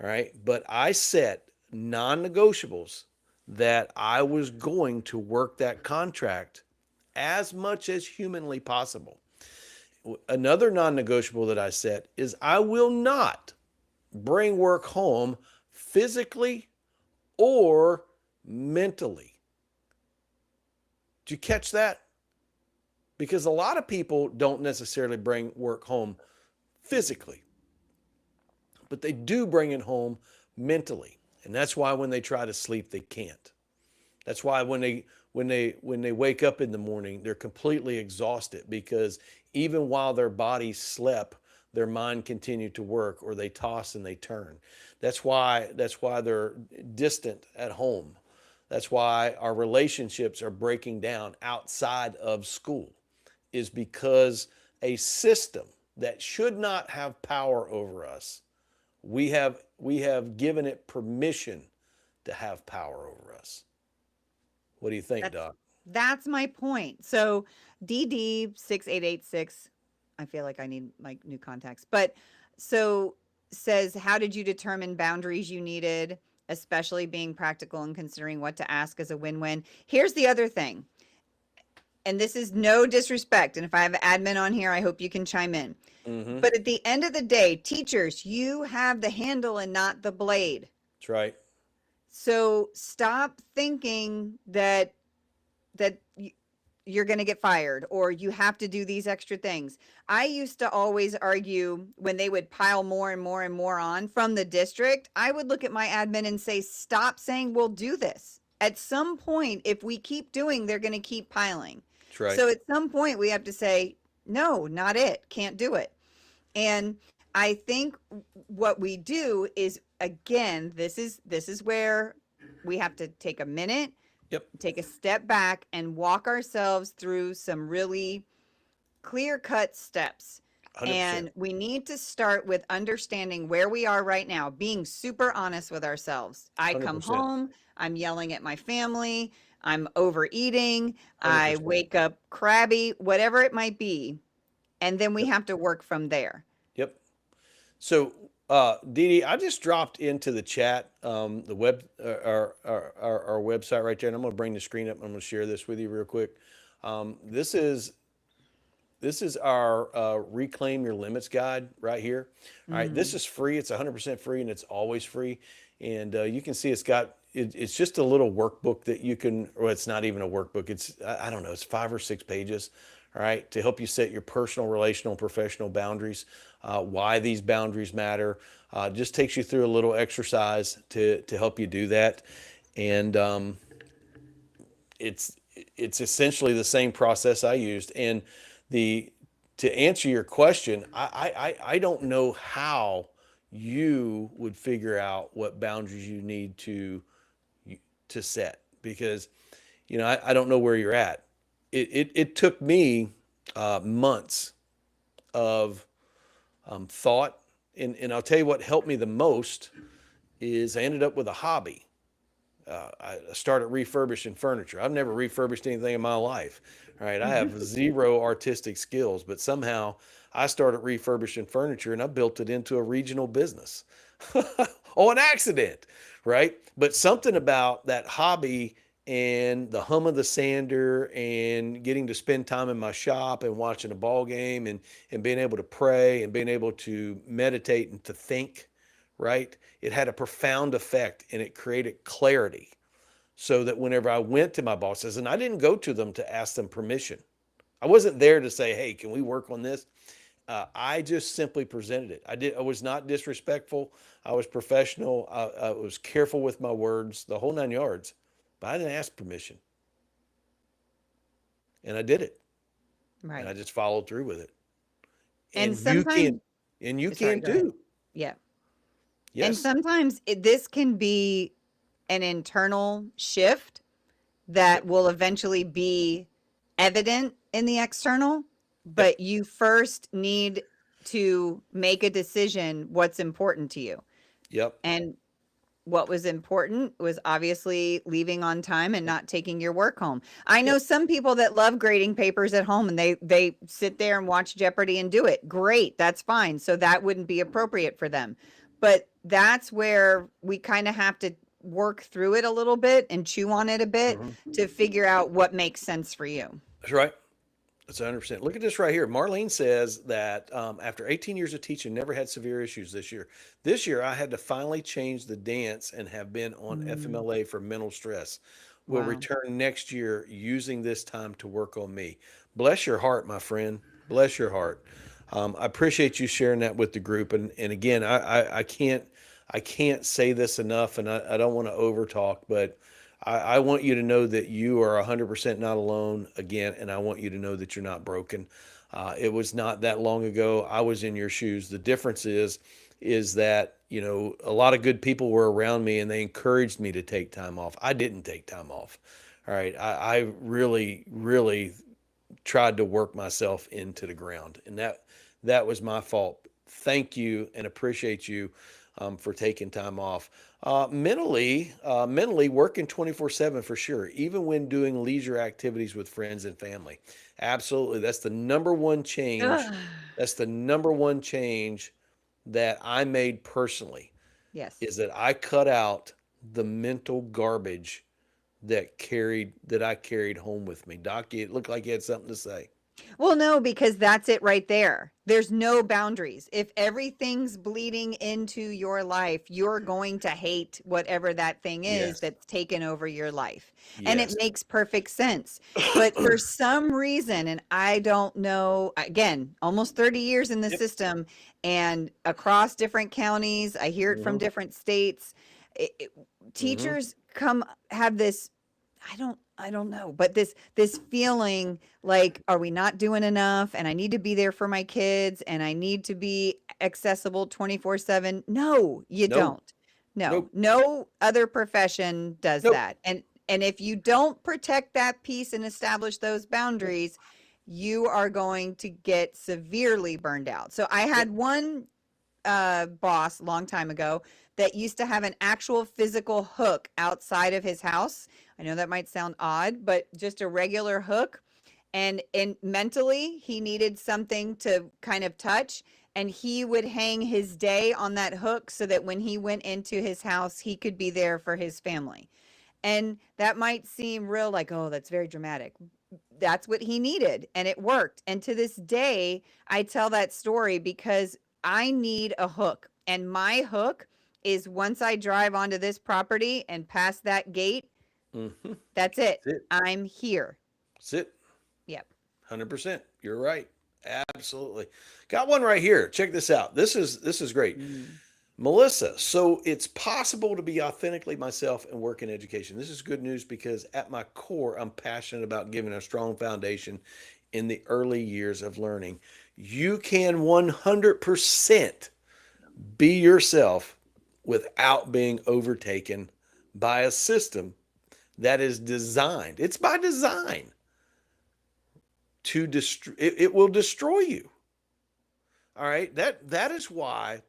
All right. But I set non negotiables that I was going to work that contract as much as humanly possible. Another non negotiable that I set is I will not bring work home physically or mentally. Did you catch that? Because a lot of people don't necessarily bring work home physically, but they do bring it home mentally. And that's why when they try to sleep, they can't. That's why when they wake up in the morning, they're completely exhausted because even while their body slept, their mind continued to work, or they toss and they turn. That's why they're distant at home. That's why our relationships are breaking down outside of school, is because a system that should not have power over us, we have given it permission to have power over us. What do you think, That's Doc? that's my point. So DD6886, I feel like I need like new contacts. But so says, how did you determine boundaries you needed, especially being practical and considering what to ask as a win-win? Here's the other thing, and this is no disrespect. And if I have admin on here, I hope you can chime in. Mm-hmm. But at the end of the day, teachers, you have the handle and not the blade. That's right. So stop thinking that you're going to get fired or you have to do these extra things. I used to always argue when they would pile more and more and more on from the district. I would look at my admin and say, stop saying we'll do this. At some point, if we keep doing, they're going to keep piling. That's right. So at some point, we have to say, no, not it. Can't do it. And I think what we do is, again, this is where we have to take a minute, Yep. take a step back and walk ourselves through some really clear cut steps. 100%. And we need to start with understanding where we are right now, being super honest with ourselves. I come 100%. home, I'm yelling at my family, I'm overeating, I 100%. wake up crabby, whatever it might be. And then we Yep. have to work from there. Yep. So, Dee Dee, I just dropped into the chat the our website right there, and I'm going to bring the screen up. And I'm going to share this with you real quick. This is This is our Reclaim Your Limits guide right here. All right, this Mm. is free. It's 100% free, and it's always free. And you can see it's just a little workbook that you can, or it's not even a workbook. I don't know, it's 5 or 6 pages. All right, to help you set your personal, relational, and professional boundaries. Why these boundaries matter. Just takes you through a little exercise to help you do that. And it's it's essentially the same process I used. And the to answer your question, I don't know how you would figure out what boundaries you need to set, because I don't know where you're at. It took me months of thought, and I'll tell you what helped me the most is I ended up with a hobby. I started refurbishing furniture. I've never refurbished anything in my life. All right, I have zero artistic skills, but somehow I started refurbishing furniture and I built it into a regional business. Oh, an accident, right? But something about that hobby and the hum of the sander and getting to spend time in my shop and watching a ball game and being able to pray and being able to meditate and to think, right? It had a profound effect and it created clarity, so that whenever I went to my bosses, and I didn't go to them to ask them permission, I wasn't there to say, "Hey, can we work on this?" I just simply presented it. I was not disrespectful. I was professional. I was careful with my words, the whole 9 yards. But I didn't ask permission, and I did it, and I Right. just followed through with it. And And you can, sometimes, and you sorry, can go ahead. too. Yeah. And Yes. sometimes this can be an internal shift that Yep. will eventually be evident in the external, Yep. but you first need to make a decision what's important to you. Yep. And what was important was obviously leaving on time and not taking your work home. I know Yep. some people that love grading papers at home and they sit there and watch Jeopardy and do it. Great, that's fine. So that wouldn't be appropriate for them. But that's where we kind of have to work through it a little bit and chew on it a bit Mhm. to figure out what makes sense for you. That's right. That's 100%. Look at this right here. Marlene says that after 18 years of teaching, never had severe issues this year. This year, I had to finally change the dance and have been on Mm, FMLA for mental stress. Will wow. return next year using this time to work on me. Bless your heart, my friend. Bless your heart. I appreciate you sharing that with the group. And again, I can't say this enough, and I don't want to overtalk, but I want you to know that you are 100% not alone again, and I want you to know that you're not broken. It was not that long ago. I was in your shoes. The difference is that a lot of good people were around me, and they encouraged me to take time off. I didn't take time off. All right, I really, really tried to work myself into the ground, and that was my fault. Thank you and appreciate you for taking time off. Mentally working 24/7 for sure, even when doing leisure activities with friends and family. Absolutely, that's the number one change. Ugh. That's the number one change that I made personally, Yes. is that I cut out the mental garbage that I carried home with me. Doc, it looked like you had something to say. Well, no, because that's it right there. There's no boundaries. If everything's bleeding into your life, you're going to hate whatever that thing is Yes. that's taken over your life. And it Yes. makes perfect sense. But for some reason, and I don't know, again, almost 30 years in the Yep. system and across different counties, I hear it from Mhm. different states. It, it- Mhm. Teachers come have this I don't know, but this feeling like, are we not doing enough? And I need to be there for my kids and I need to be accessible 24/7. No, you Nope. don't. No, Nope. no other profession does Nope. that. And if you don't protect that piece and establish those Yep. boundaries, you are going to get severely burned out. So I Yep. had one boss a long time ago that used to have an actual physical hook outside of his house. I know that might sound odd, but just a regular hook. And mentally, he needed something to kind of touch. And he would hang his day on that hook so that when he went into his house, he could be there for his family. And that might seem real like, oh, that's very dramatic. that's what he needed, and it worked. And to this day, I tell that story because I need a hook. And my hook is once I drive onto this property and pass that gate, Mm-hmm. that's it. That's it. I'm here. That's it. Yep. 100%. You're right. Absolutely. Got one right here. Check this out. This is great. Mm. Melissa, so it's possible to be authentically myself and work in education. This is good news because at my core, I'm passionate about giving a strong foundation in the early years of learning. You can 100% be yourself without being overtaken by a system that is designed. It's by design to destroy. It will destroy you. All right. That is why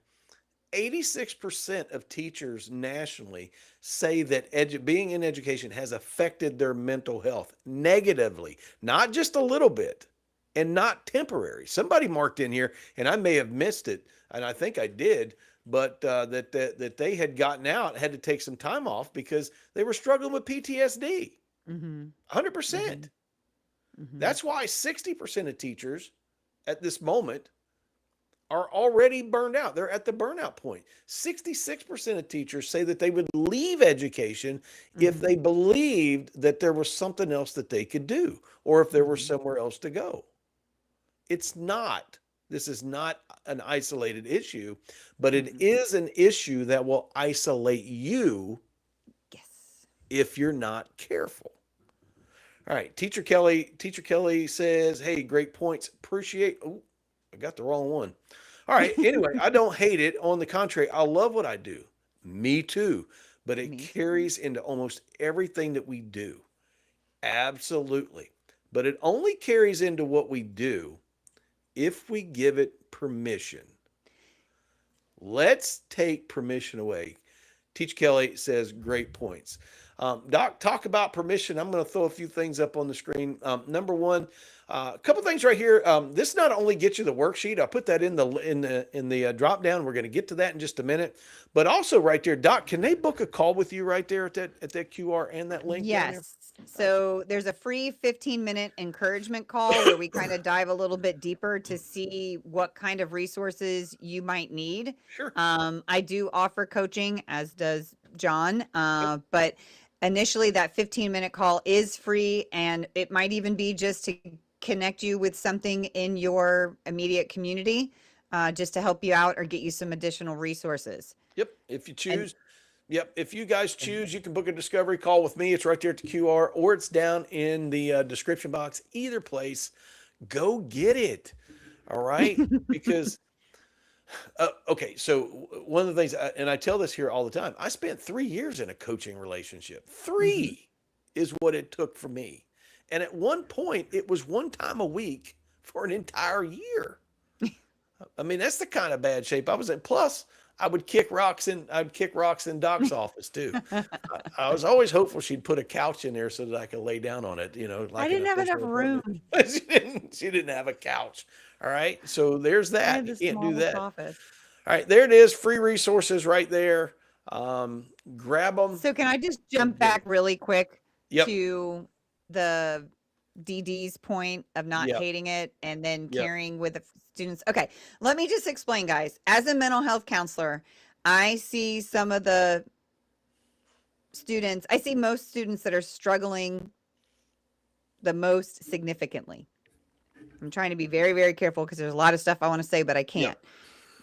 86% of teachers nationally say that being in education has affected their mental health negatively, not just a little bit and not temporary. Somebody marked in here, and I may have missed it, and I think I did, but that they had gotten out, had to take some time off because they were struggling with PTSD. Mm-hmm. 100%. Mm-hmm. Mm-hmm. That's why 60% of teachers at this moment are already burned out. They're at the burnout point. 66% of teachers say that they would leave education if Mm-hmm. they believed that there was something else that they could do or if there was Mm-hmm. somewhere else to go. It's not. This is not an isolated issue, but it Mm-hmm. is an issue that will isolate you Yes. if you're not careful. All right, Teacher Kelly. Teacher Kelly says, "Hey, great points. Appreciate." Oh, I got the wrong one. All right. Anyway, I don't hate it. On the contrary, I love what I do. Me too. But it Me too. carries into almost everything that we do. Absolutely. But it only carries into what we do if we give it permission. Let's take permission away. Teach Kelly says great points. Doc, talk about permission. I'm going to throw a few things up on the screen. Number one, a couple things right here. This not only gets you the worksheet. I put that in the drop down. We're going to get to that in just a minute. But also right there, Doc, can they book a call with you right there at that QR and that link down there? Yes. So there's a free 15-minute encouragement call where we kind of dive a little bit deeper to see what kind of resources you might need. Sure. I do offer coaching, as does John, Yep. but initially that 15-minute call is free, and it might even be just to connect you with something in your immediate community, just to help you out or get you some additional resources. Yep. If you And choose. Yep. If you guys choose, you can book a discovery call with me. It's right there at the QR or it's down in the description box. Either place, go get it. All right. Because, okay. So, one of the things, and I tell this here all the time, I spent 3 years in a coaching relationship. Mhm. Three is what it took for me. And at one point, it was one time a week for an entire year. I mean, that's the kind of bad shape I was in. Plus, I'd kick rocks in Doc's office too. I was always hopeful she'd put a couch in there so that I could lay down on it, I like an didn't have enough official appointment. room. She didn't have a couch. All right. So there's I had that. You the can't do smallest that. office. All right, there it is. Free resources right there. Grab them So can I just and jump get them. back really quick Yep. to the DD's point of not Yep. hating it and then Yep. carrying with the students? Okay, let me just explain, guys. As a mental health counselor, I see some of the students, I see most students that are struggling the most significantly. I'm trying to be very, very careful because there's a lot of stuff I want to say, but I can't. Yep.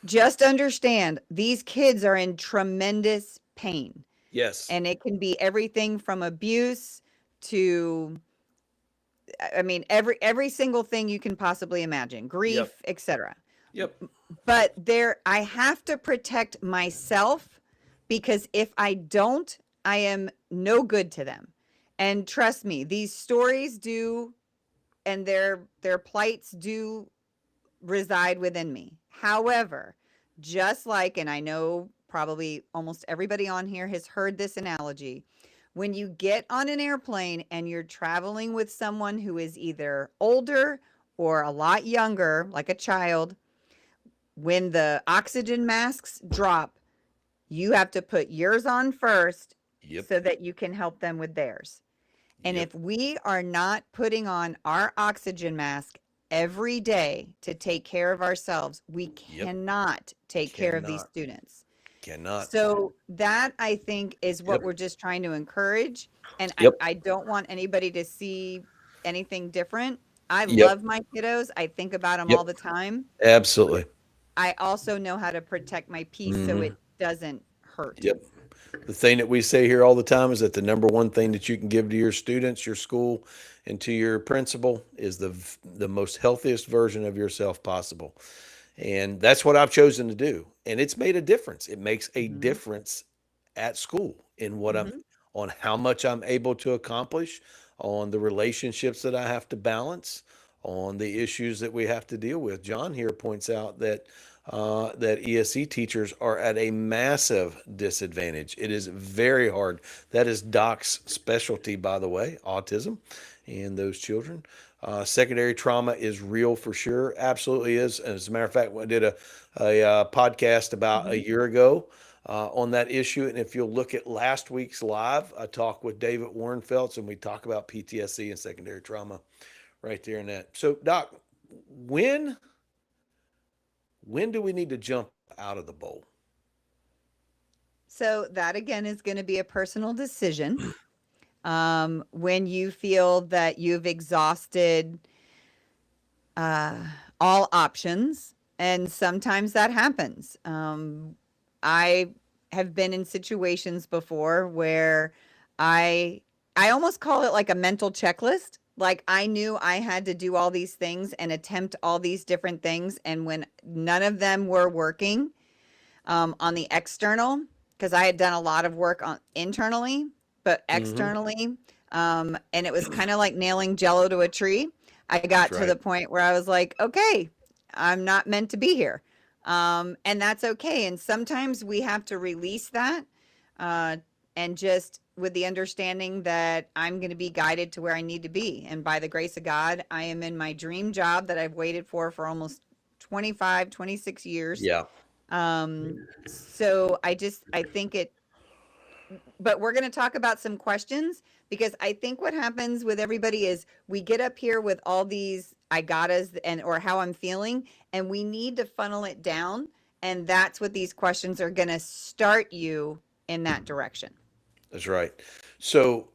Just understand these kids are in tremendous pain. Yes. And it can be everything from abuse to, I mean, every single thing you can possibly imagine, Yep. grief, etc. Yep. But there, I have to protect myself because if I don't, I am no good to them. And trust me, these stories do, and their plights do reside within me. However, just like, and I know probably almost everybody on here has heard this analogy, when you get on an airplane and you're traveling with someone who is either older or a lot younger, like a child, when the oxygen masks drop, you have to put yours on first Yep. so that you can help them with theirs. And Yep. if we are not putting on our oxygen mask every day to take care of ourselves, we Yep. cannot take care of these Cannot. students. Cannot. So that I think is what Yep. we're just trying to encourage. And Yep. I don't want anybody to see anything different. I Yep. love my kiddos. I think about them Yep. all the time, but Absolutely. I also know how to protect my peace so Hmm. it doesn't hurt. Yep. The thing that we say here all the time is that the number one thing that you can give to your students, your school, and to your principal is the most healthiest version of yourself possible. And that's what I've chosen to do. And it's made a difference. It makes a Hmm. difference at school in what I'm Hmm. on how much I'm able to accomplish, on the relationships that I have to balance, on the issues that we have to deal with. John here points out that ESC teachers are at a massive disadvantage. It is very hard. That is Doc's specialty, by the way, autism and those children. Secondary trauma is real for sure. Absolutely is. As a matter of fact, I did a podcast about a Hmm. year ago on that issue. And if you'll look at last week's live, I talked with David Warrenfelts and we talk about PTSD and secondary trauma right there in that. So, Doc, when when do we need to jump out of the bowl? So that again is going to be a personal decision. When you feel that you've exhausted uh, all options, and sometimes that happens. I have been in situations before where I I almost call it like a mental checklist. Like I knew I had to do all these things and attempt all these different things, and when none of them were working, on the external, because I had done a lot of work on internally, but Mm-hmm. externally, and it was kind of like nailing jello to a tree. I That's got to right. the point where I was like, okay, I'm not meant to be here. And that's okay. And sometimes we have to release that, uh, and just with the understanding that I'm going to be guided to where I need to be. And by the grace of God, I am in my dream job that I've waited for almost 25, 26 years. Yeah, So I think it, but we're going to talk about some questions because I think what happens with everybody is we get up here with all these I gottas and or how I'm feeling, and we need to funnel it down. And that's what these questions are going to start you in that direction. that's right. So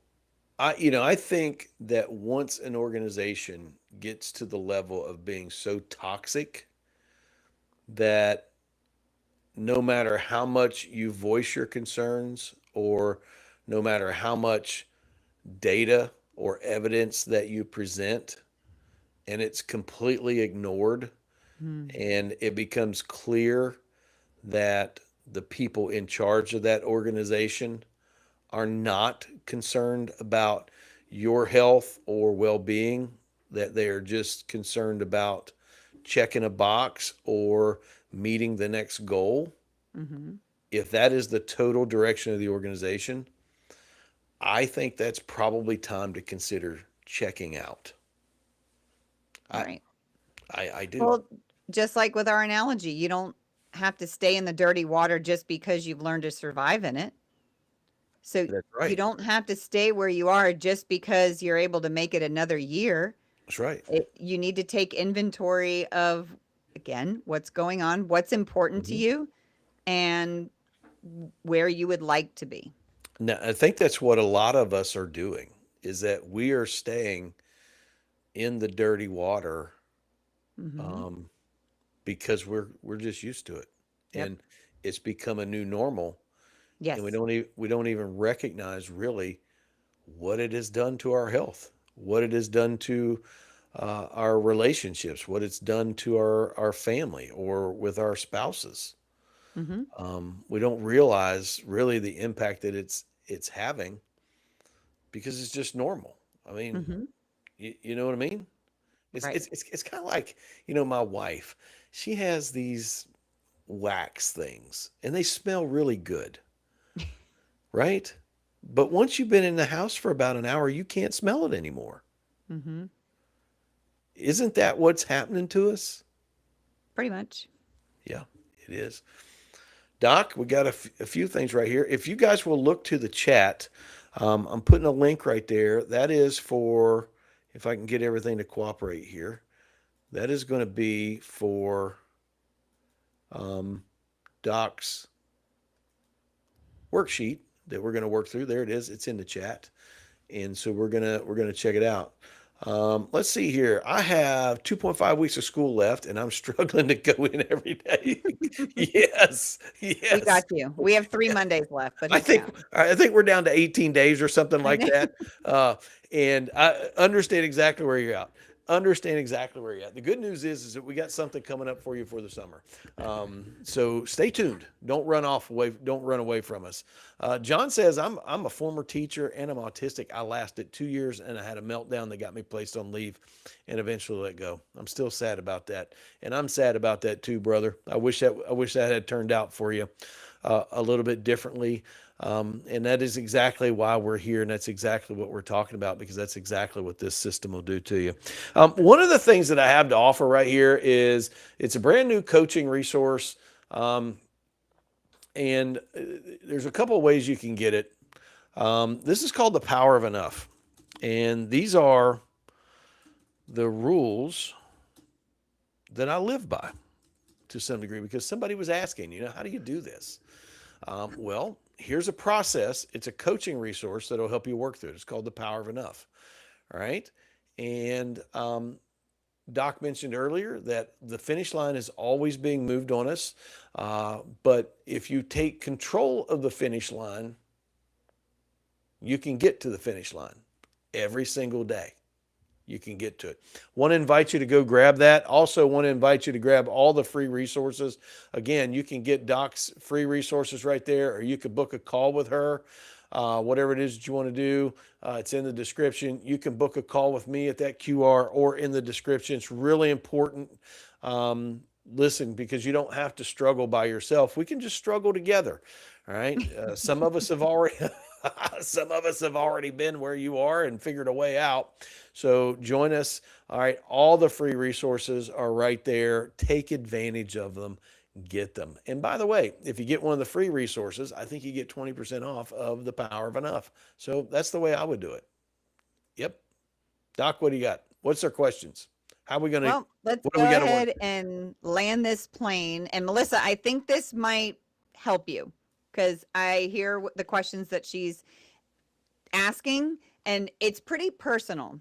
I think that once an organization gets to the level of being so toxic that no matter how much you voice your concerns or no matter how much data or evidence that you present and it's completely ignored Hmm. and it becomes clear that the people in charge of that organization are not concerned about your health or well-being, that they are just concerned about checking a box or meeting the next goal. Hmm. If that is the total direction of the organization, I think that's probably time to consider checking out. I Right. I do. Well, just like with our analogy, you don't have to stay in the dirty water just because you've learned to survive in it. So That's you right. don't have to stay where you are just because you're able to make it another year. That's right. You need to take inventory of, again, what's going on, what's important to Mhm. you, and where you would like to be. Now, I think that's what a lot of us are doing is that we are staying in the dirty water Hmm. um, because we're just used to it, Yep. and it's become a new normal, and Yes. we don't even recognize really what it has done to our health, what it has done to our relationships, what it's done to our family or with our spouses. Hmm. We don't realize really the impact that it's having because it's just normal. I mean, Hmm. you know what I mean? Right. It's kind of like my wife. She has these wax things, and they smell really good, right? But once you've been in the house for about an hour, you can't smell it anymore. Hmm. Isn't that what's happening to us? Pretty much. Yeah, it is. Doc, we got a few things right here. If you guys will look to the chat, I'm putting a link right there. That is for, if I can get everything to cooperate here, that is going to be for um, Doc's worksheet that we're going to work through. There it is. It's in the chat, and so we're gonna check it out. Let's see here. I have 2.5 weeks of school left, and I'm struggling to go in every day. Yes, We yes. got you. We have 3 Mondays left, but I who think counts? I think we're down to 18 days or something I like know. that. And I understand exactly where you're at. Understand exactly where you're at. The good news is that we got something coming up for you for the summer. So stay tuned. Don't run off away. Don't run away from us. John says I'm a former teacher and I'm autistic. I lasted 2 years and I had a meltdown that got me placed on leave and eventually let go. I'm still sad about that, and I'm sad about that too, brother. I wish that had turned out for you a little bit differently. And that is exactly why we're here. And that's exactly what we're talking about, because that's exactly what this system will do to you. One of the things that I have to offer right here is it's a brand new coaching resource. Um, and there's a couple of ways you can get it. This is called The Power of Enough. And these are the rules that I live by to some degree, because somebody was asking, how do you do this? Well, here's a process. It's a coaching resource that'll help you work through it. It's called The Power of Enough. All right. And Doc mentioned earlier that the finish line is always being moved on us. But if you take control of the finish line, you can get to the finish line every single day. You can get to it. Want to invite you to go grab that. Also want to invite you to grab all the free resources. Again, you can get Doc's free resources right there, or you could book a call with her. Whatever it is that you want to do, it's in the description. You can book a call with me at that QR or in the description. It's really important. Listen, because you don't have to struggle by yourself. We can just struggle together. All right. Some of us have already some of us have already been where you are and figured a way out. So join us. All right. All the free resources are right there. Take advantage of them. Get them. And by the way, if you get one of the free resources, I think you get 20% off of The Power of Enough. So that's the way I would do it. Yep. Doc, what do you got? What's our questions? How are we going to, Well, let's what do go we got to work ahead with? and land this plane. And Melissa, I think this might help you because I hear the questions that she's asking, and it's pretty personal.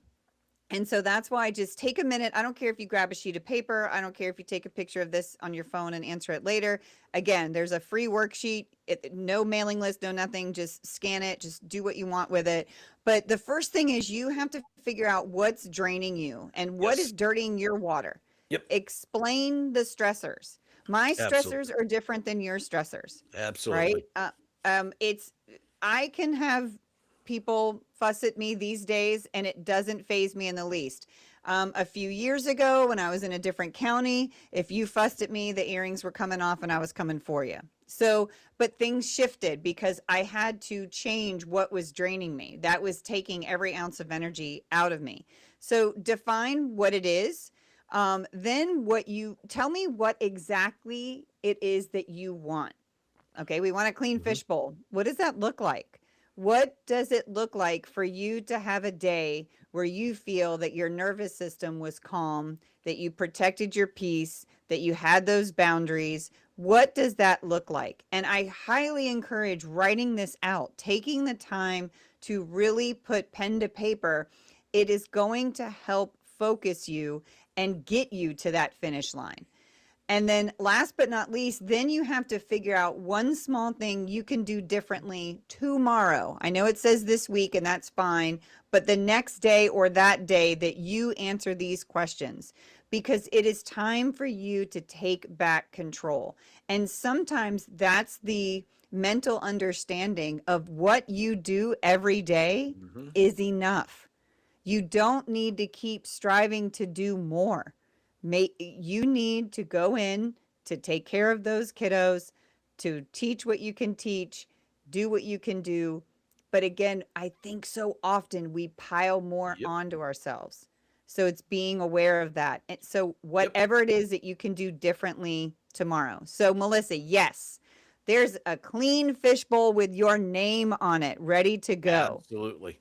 And so that's why just take a minute. I don't care if you grab a sheet of paper. I don't care if you take a picture of this on your phone and answer it later. Again, there's a free worksheet, no mailing list, no nothing. Just scan it, just do what you want with it. But the first thing is you have to figure out what's draining you and what is Yes. dirtying your water. Yep. Explain the stressors. My stressors Absolutely. are different than your stressors, Absolutely. right? It's I can have people fuss at me these days and it doesn't phase me in the least. A few years ago when I was in a different county, if you fussed at me, the earrings were coming off and I was coming for you. So, but things shifted because I had to change what was draining me. That was taking every ounce of energy out of me. So define what it is. Then what you tell me what exactly it is that you want. Okay, we want a clean Mhm. fish bowl. What does that look like? What does it look like for you to have a day where you feel that your nervous system was calm, that you protected your peace, that you had those boundaries? What does that look like? And I highly encourage writing this out, taking the time to really put pen to paper. It is going to help focus you and get you to that finish line. And then last but not least, then you have to figure out one small thing you can do differently tomorrow. I know it says this week and that's fine, but the next day or that day that you answer these questions, because it is time for you to take back control. And sometimes that's the mental understanding of what you do every day Mhm. is enough. You don't need to keep striving to do more. You need to go in to take care of those kiddos, to teach what you can teach, do what you can do. But again, I think so often we pile more Yep. onto ourselves. So it's being aware of that. And so Yep. whatever it is that you can do differently tomorrow. So Melissa, yes, There's a clean fishbowl with your name on it, ready to go. Absolutely.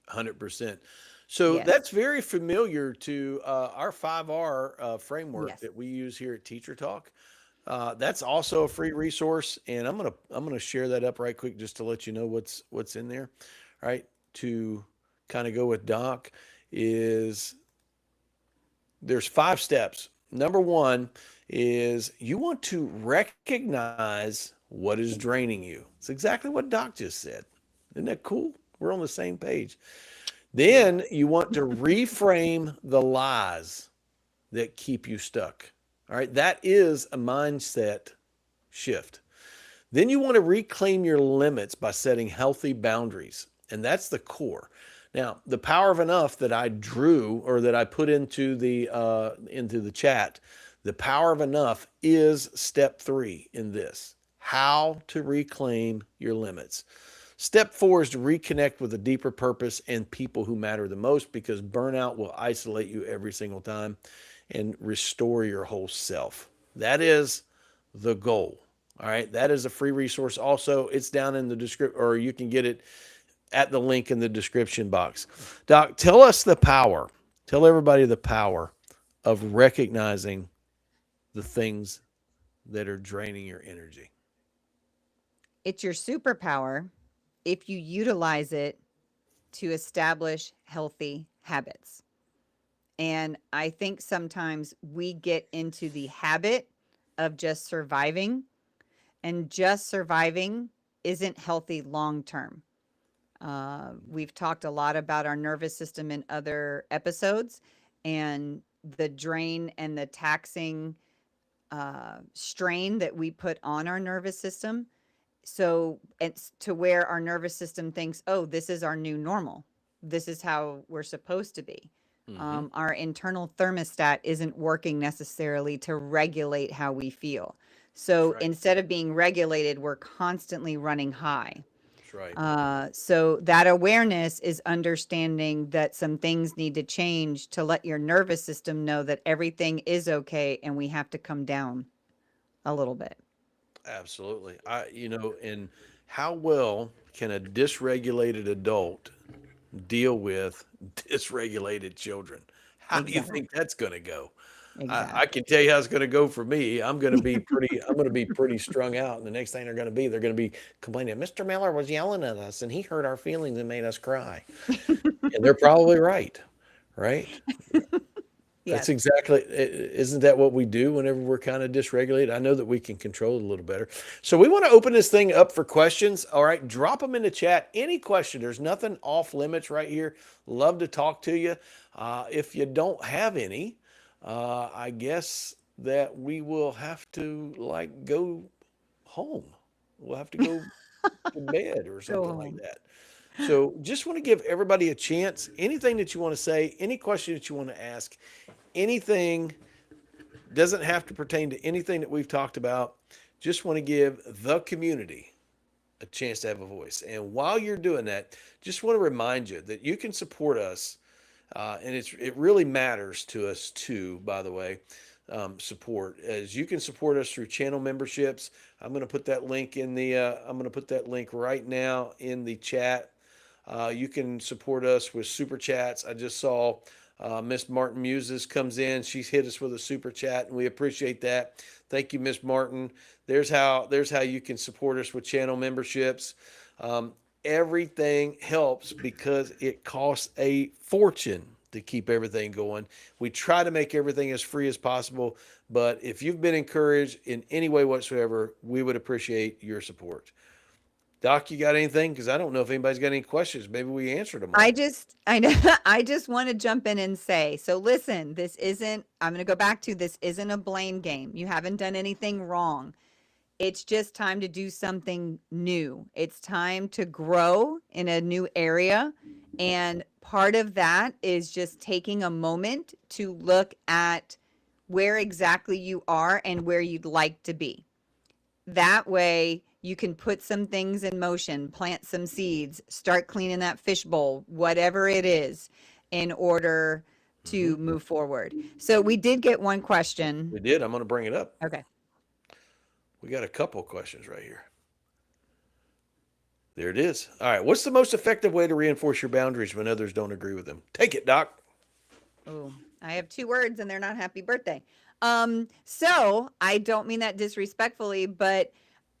100%. So Yes. that's very familiar to our 5R framework Yes. that we use here at Teacher Talk. That's also a free resource, and I'm gonna share that up right quick just to let you know what's in there. All right, to kind of go with Doc is there's 5 steps. Number one is you want to recognize what is draining you. It's exactly what Doc just said. Isn't that cool? We're on the same page. Yeah. Then you want to reframe the lies that keep you stuck. All right, that is a mindset shift. Then you want to reclaim your limits by setting healthy boundaries. And that's the core. Now, the power of enough that I drew or that I put into the chat, the power of enough is step 3 in this. How to reclaim your limits. Step 4 is to reconnect with a deeper purpose and people who matter the most, because burnout will isolate you every single time and restore your whole self. That is the goal. All right. That is a free resource. Also, it's down in the description, or you can get it at the link in the description box. Doc, tell us the power. Tell everybody the power of recognizing the things that are draining your energy. It's your superpower if you utilize it to establish healthy habits. And I think sometimes we get into the habit of just surviving, and just surviving isn't healthy long term. We've talked a lot about our nervous system in other episodes, and the drain and the taxing strain that we put on our nervous system. So it's to where our nervous system thinks, oh, this is our new normal. This is how we're supposed to be. Mm-hmm. Our internal thermostat isn't working necessarily to regulate how we feel. That's So right. instead of being regulated, we're constantly running high. That's right. So that awareness is understanding that some things need to change to let your nervous system know that everything is okay and we have to come down a little bit. Absolutely. And how well can a dysregulated adult deal with dysregulated children? How do you think Exactly. that's going to go? I Exactly. can tell you how it's going to go for me. I'm going to be pretty strung out. And the next thing they're going to be complaining. Mr. Miller was yelling at us and he hurt our feelings and made us cry. And they're probably right. Right. That's Yes. exactly, isn't that what we do whenever we're kind of dysregulated? I know that we can control it a little better. So we want to open this thing up for questions. All right, drop them in the chat. Any question, there's nothing off limits right here. Love to talk to you. If you don't have any, I guess that we will have to like go home. We'll have to go to bed or Go something like home. that. So just want to give everybody a chance. Anything that you want to say, any question that you want to ask, anything doesn't have to pertain to anything that we've talked about. Just want to give the community a chance to have a voice. And while you're doing that, just want to remind you that you can support us, and it really matters to us too. By the way, support as you can support us through channel memberships. I'm going to put that link in the. I'm going to put that link right now in the chat. You can support us with super chats. I just saw Miss Martin Muses comes in. She's hit us with a super chat, and we appreciate that. Thank you, Miss Martin. There's how you can support us with channel memberships. Um, Everything helps because it costs a fortune to keep everything going. We try to make everything as free as possible, but if you've been encouraged in any way whatsoever, we would appreciate your support. Doc, you got anything? Because I don't know if anybody's got any questions. Maybe we answered them all. I know, I just want to jump in and say, so listen, I'm going to go back to this isn't a blame game. You haven't done anything wrong. It's just time to do something new. It's time to grow in a new area. And part of that is just taking a moment to look at where exactly you are and where you'd like to be. That way, you can put some things in motion, plant some seeds, start cleaning that fishbowl, whatever it is, in order Hmm. to move forward. So we did get one question. We did. I'm going to bring it up. Okay. We got a couple of questions right here. There it is. All right. What's the most effective way to reinforce your boundaries when others don't agree with them? Take it, Doc. Oh, I have two words and they're not happy birthday. So I don't mean that disrespectfully, but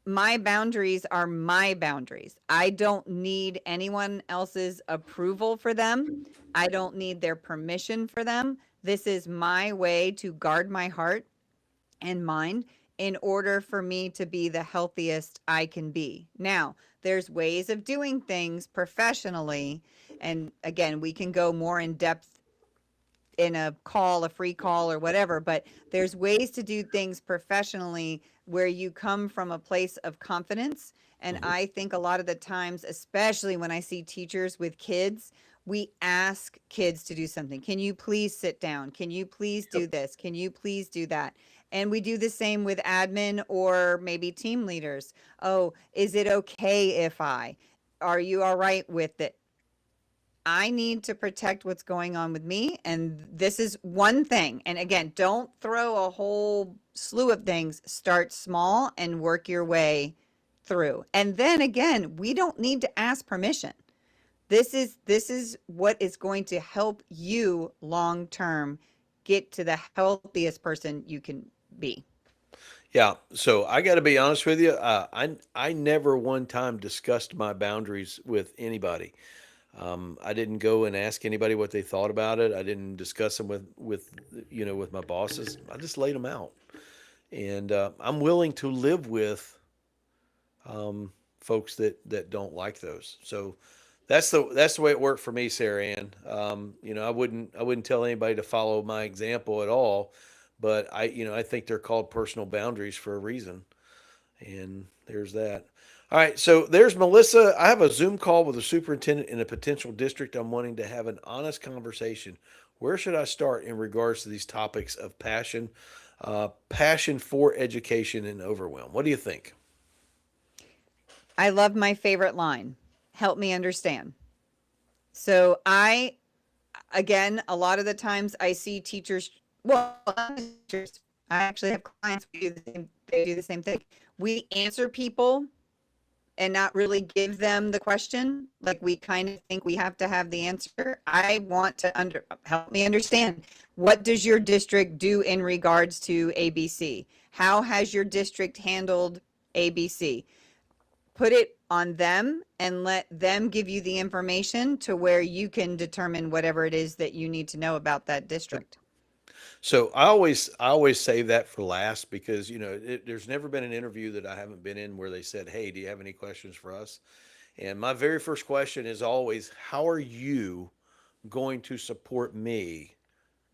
my boundaries are my boundaries. I don't need anyone else's approval for them. I don't need their permission for them. This is my way to guard my heart and mind in order for me to be the healthiest I can be. Now, there's ways of doing things professionally. And again, we can go more in depth in a call, a free call or whatever, but there's ways to do things professionally where you come from a place of confidence. And Hmm. I think a lot of the times, especially when I see teachers with kids, we ask kids to do something. Can you please sit down? Can you please Yep. do this? Can you please do that? And we do the same with admin or maybe team leaders. Oh, is it okay if I? Are you all right with it? I need to protect what's going on with me. And this is one thing. And again, don't throw a whole slew of things. Start small and work your way through. And then again, we don't need to ask permission. This is what is going to help you long term get to the healthiest person you can be. Yeah. So I got to be honest with you. I never one time discussed my boundaries with anybody. I didn't go and ask anybody what they thought about it. I didn't discuss them with my bosses. I just laid them out, and I'm willing to live with folks that don't like those. So that's the way it worked for me, Sarah Ann. I wouldn't tell anybody to follow my example at all, but I think they're called personal boundaries for a reason, and there's that. All right, so there's Melissa. I have a Zoom call with a superintendent in a potential district. I'm wanting to have an honest conversation. Where should I start in regards to these topics of passion for education and overwhelm? What do you think? I love my favorite line. Help me understand. So I again, a lot of the times I see teachers, well, not teachers, I actually have clients who do the same, they do the same thing. We answer people and not really give them the question. Like we kind of think we have to have the answer. I want to help me understand, what does your district do in regards to ABC? How has your district handled ABC? Put it on them and let them give you the information to where you can determine whatever it is that you need to know about that district. So I always save that for last because there's never been an interview that I haven't been in where they said, "Hey, do you have any questions for us?" And my very first question is always, "How are you going to support me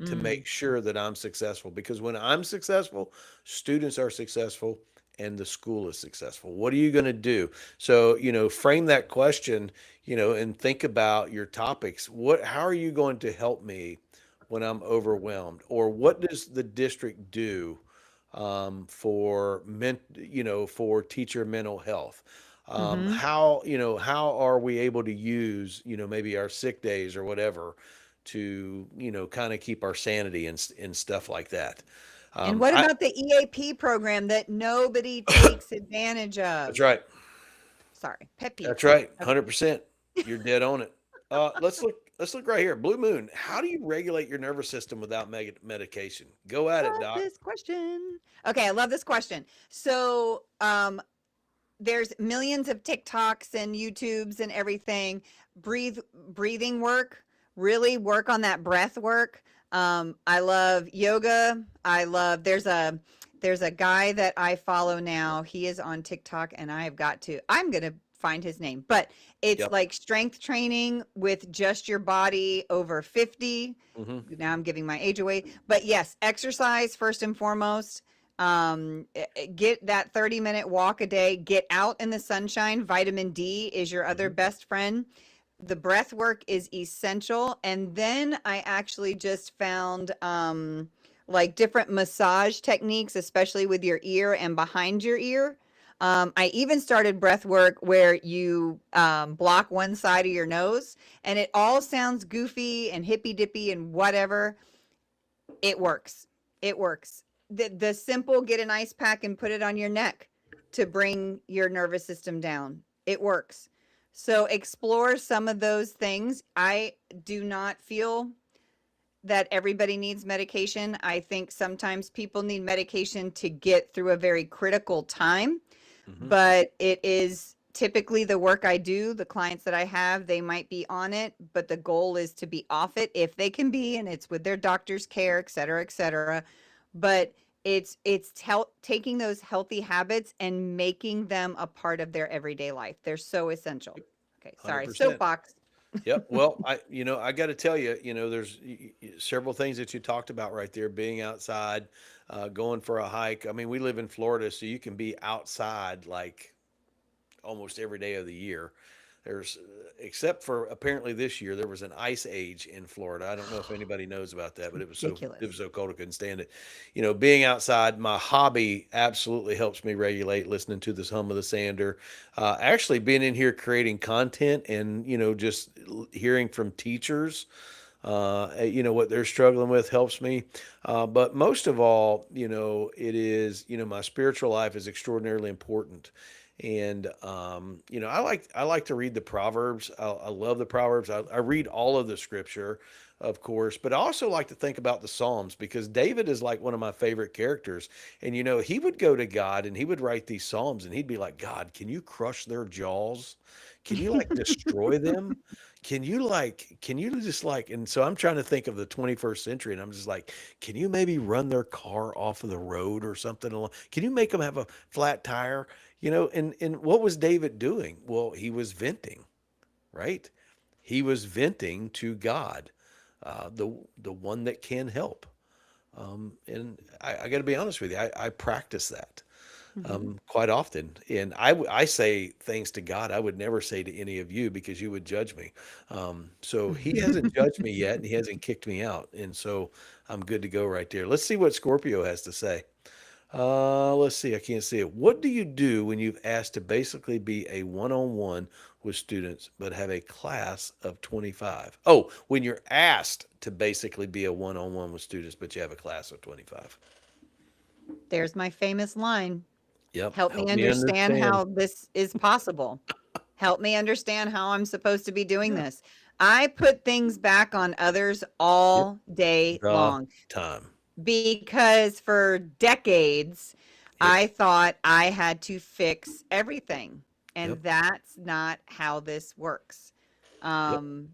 to Mm, make sure that I'm successful?" Because when I'm successful, students are successful and the school is successful. What are you going to do? So, frame that question, and think about your topics. How are you going to help me when I'm overwhelmed? Or what does the district do for teacher mental health? mhm. How are we able to use, maybe our sick days or whatever to, kind of keep our sanity and stuff like that. And what I about the EAP program that nobody takes advantage That's of? right. Sorry, pet peeve. That's right. Okay. 100%. You're dead on it. Let's look right here. Blue Moon. How do you regulate your nervous system without medication? Go at it, Love Doc. this question. Okay, I love this question. So, there's millions of TikToks and YouTubes and everything. Breathing work, really work on that breath work. I love yoga. There's a guy that I follow now. He is on TikTok and I'm going to find his name. But it's Yep. like strength training with just your body over 50. Hmm. Now I'm giving my age away. But yes, exercise first and foremost. Get that 30-minute walk a day, get out in the sunshine. Vitamin D is your other Hmm. best friend. The breath work is essential. And then I actually just found like different massage techniques, especially with your ear and behind your ear. I even started breath work where you block one side of your nose, and it all sounds goofy and hippy dippy and whatever. It works. It works. The simple, get an ice pack and put it on your neck to bring your nervous system down. It works. So explore some of those things. I do not feel that everybody needs medication. I think sometimes people need medication to get through a very critical time, Hmm. but it is typically the work I do, the clients that I have, they might be on it, but the goal is to be off it if they can be, and it's with their doctor's care, et cetera, et cetera. But it's taking those healthy habits and making them a part of their everyday life. They're so essential. Okay, sorry, 100%. soapbox. Yep. Well, I got to tell you, there's several things that you talked about right there. Being outside, going for a hike. I mean, we live in Florida, so you can be outside like almost every day of the year. There's, except for apparently this year, there was an ice age in Florida. I don't know if anybody knows about that, but it was Ridiculous. so cold I couldn't stand it. Being outside, my hobby absolutely helps me regulate. Listening to this hum of the sander, actually being in here creating content, and just hearing from teachers what they're struggling with helps me. But most of all, it is, my spiritual life is extraordinarily important. And I like to read the Proverbs. I love the Proverbs. I read all of the Scripture, of course, but I also like to think about the Psalms because David is like one of my favorite characters. And he would go to God and he would write these Psalms and he'd be like, God, can you crush their jaws? Can you like destroy them? Can you just like, and so I'm trying to think of the 21st century and I'm just like, can you maybe run their car off of the road or something? Can you make them have a flat tire? And what was David doing? Well, he was venting, right? He was venting to God, the one that can help. And I got to be honest with you, I practice that Hmm. quite often. And I say things to God I would never say to any of you because you would judge me. So he hasn't judged me yet and he hasn't kicked me out. And so I'm good to go right there. Let's see what Scorpio has to say. Let's see. I can't see it. What do you do when you've asked to basically be a one-on-one with students, but have a class of 25? Oh, when you're asked to basically be a one-on-one with students, but you have a class of 25. There's my famous line. Yep. Help me Help me understand understand. how this is possible. Help me understand how I'm supposed to be doing Yeah. this. I put things back on others Yep. all day The long time. because for decades Yep. I thought I had to fix everything. Yep. And that's not how this works. Yep. Um,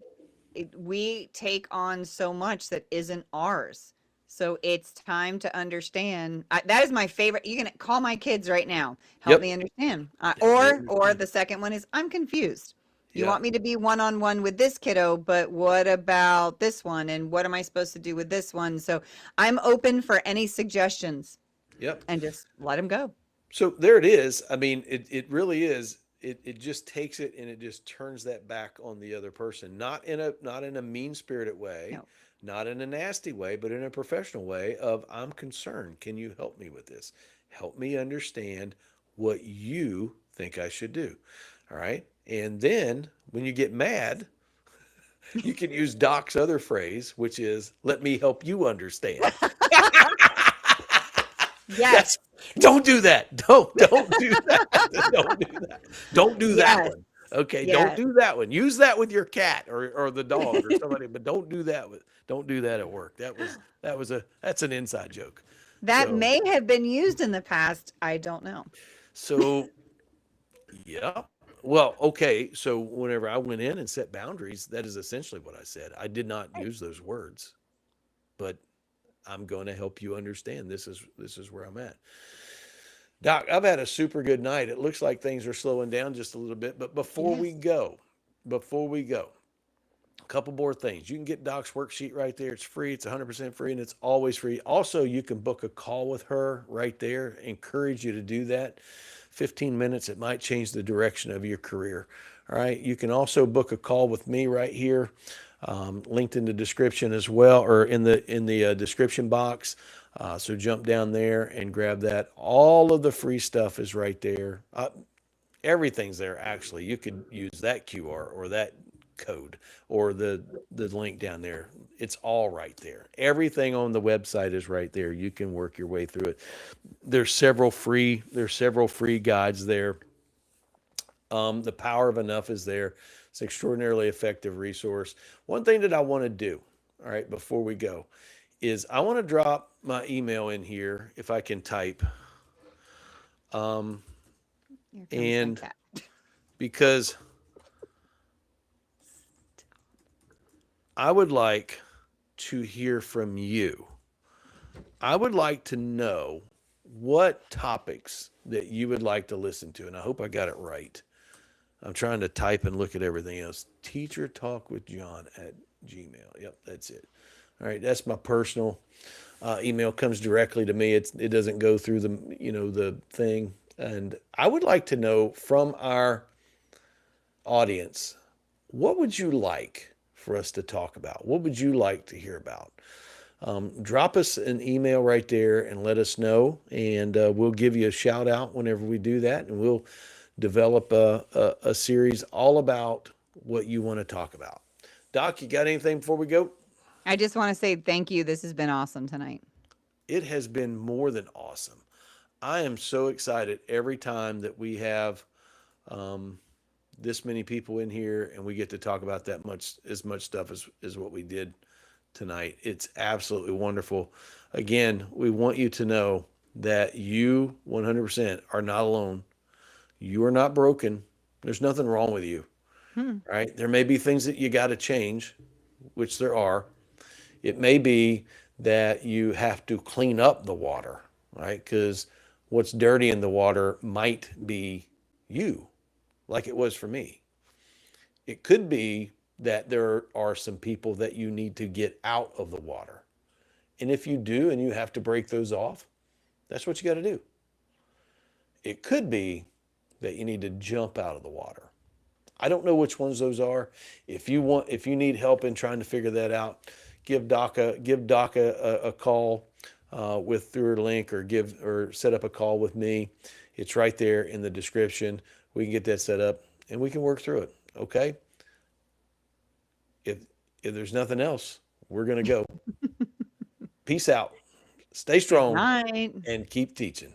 we take on so much that isn't ours. So it's time to understand. That is my favorite. You can call my kids right now. Help Yep. me understand. Help me Or understand. the second one is I'm confused. You Yeah. want me to be one on one with this kiddo, but what about this one? And what am I supposed to do with this one? So I'm open for any suggestions Yep. and just let them go. So there it is. I mean, it really is. It just takes it and it just turns that back on the other person. Not in a mean spirited way, No. not in a nasty way, but in a professional way of I'm concerned. Can you help me with this? Help me understand what you think I should do. All right. And then when you get mad, you can use Doc's other phrase, which is let me help you understand. Yes. That's don't do that. Don't do that. Don't do that. Don't do that Yes. one. Okay, don't Yes. do that one. Use that with your cat or the dog or somebody, but don't do that at work. That's an inside joke. That So may have been used in the past. I don't know. so yeah. Well, okay. So whenever I went in and set boundaries, that is essentially what I said. I did not Right. use those words, but I'm going to help you understand this is where I'm at. Doc, I've had a super good night. It looks like things are slowing down just a little bit, but Yes. before we go, a couple more things. You can get Doc's worksheet right there. It's free. It's 100% free and it's always free. Also, you can book a call with her right there. Encourage you to do that. 15 minutes, it might change the direction of your career. All right. You can also book a call with me right here, linked in the description as well, or in the description box. So jump down there and grab that. All of the free stuff is right there. Everything's there actually. You could use that QR or that code or the link down there. It's all right there. Everything on the website is right there. You can work your way through it. There's several free guides there. The power of enough is there. It's an extraordinarily effective resource. One thing that I want to do, all right, before we go, is I want to drop my email in here if I can type. Um, Here comes my and cat. because I would like to hear from you, I would like to know what topics that you would like to listen to. And I hope I got it right. I'm trying to type and look at everything else. Teacher Talk with John at Gmail. Yep, that's it. All right, that's my personal email. Comes directly to me. It doesn't go through the thing. And I would like to know from our audience, what would you like for us to talk about? What would you like to hear about? Drop us an email right there and let us know, and we'll give you a shout out whenever we do that, and we'll develop a series all about what you want to talk about. Doc, you got anything before we go? I just want to say thank you. This has been awesome tonight. It has been more than awesome. I am so excited every time that we have um, this many people in here and we get to talk about that much as much stuff as what we did tonight. It's absolutely wonderful. Again, we want you to know that you 100% are not alone. You are not broken. There's nothing wrong with you, Hmm. right? There may be things that you got to change, which there are. It may be that you have to clean up the water, right? Because what's dirty in the water might be you, like it was for me. It could be that there are some people that you need to get out of the water. And if you do and you have to break those off, that's what you got to do. It could be that you need to jump out of the water. I don't know which ones those are. If you need help in trying to figure that out, give Doc a call with through her link, or set up a call with me. It's right there in the description. We can get that set up and we can work through it. Okay. If if there's nothing else, we're gonna go. Peace out. Stay Good strong night. and keep teaching.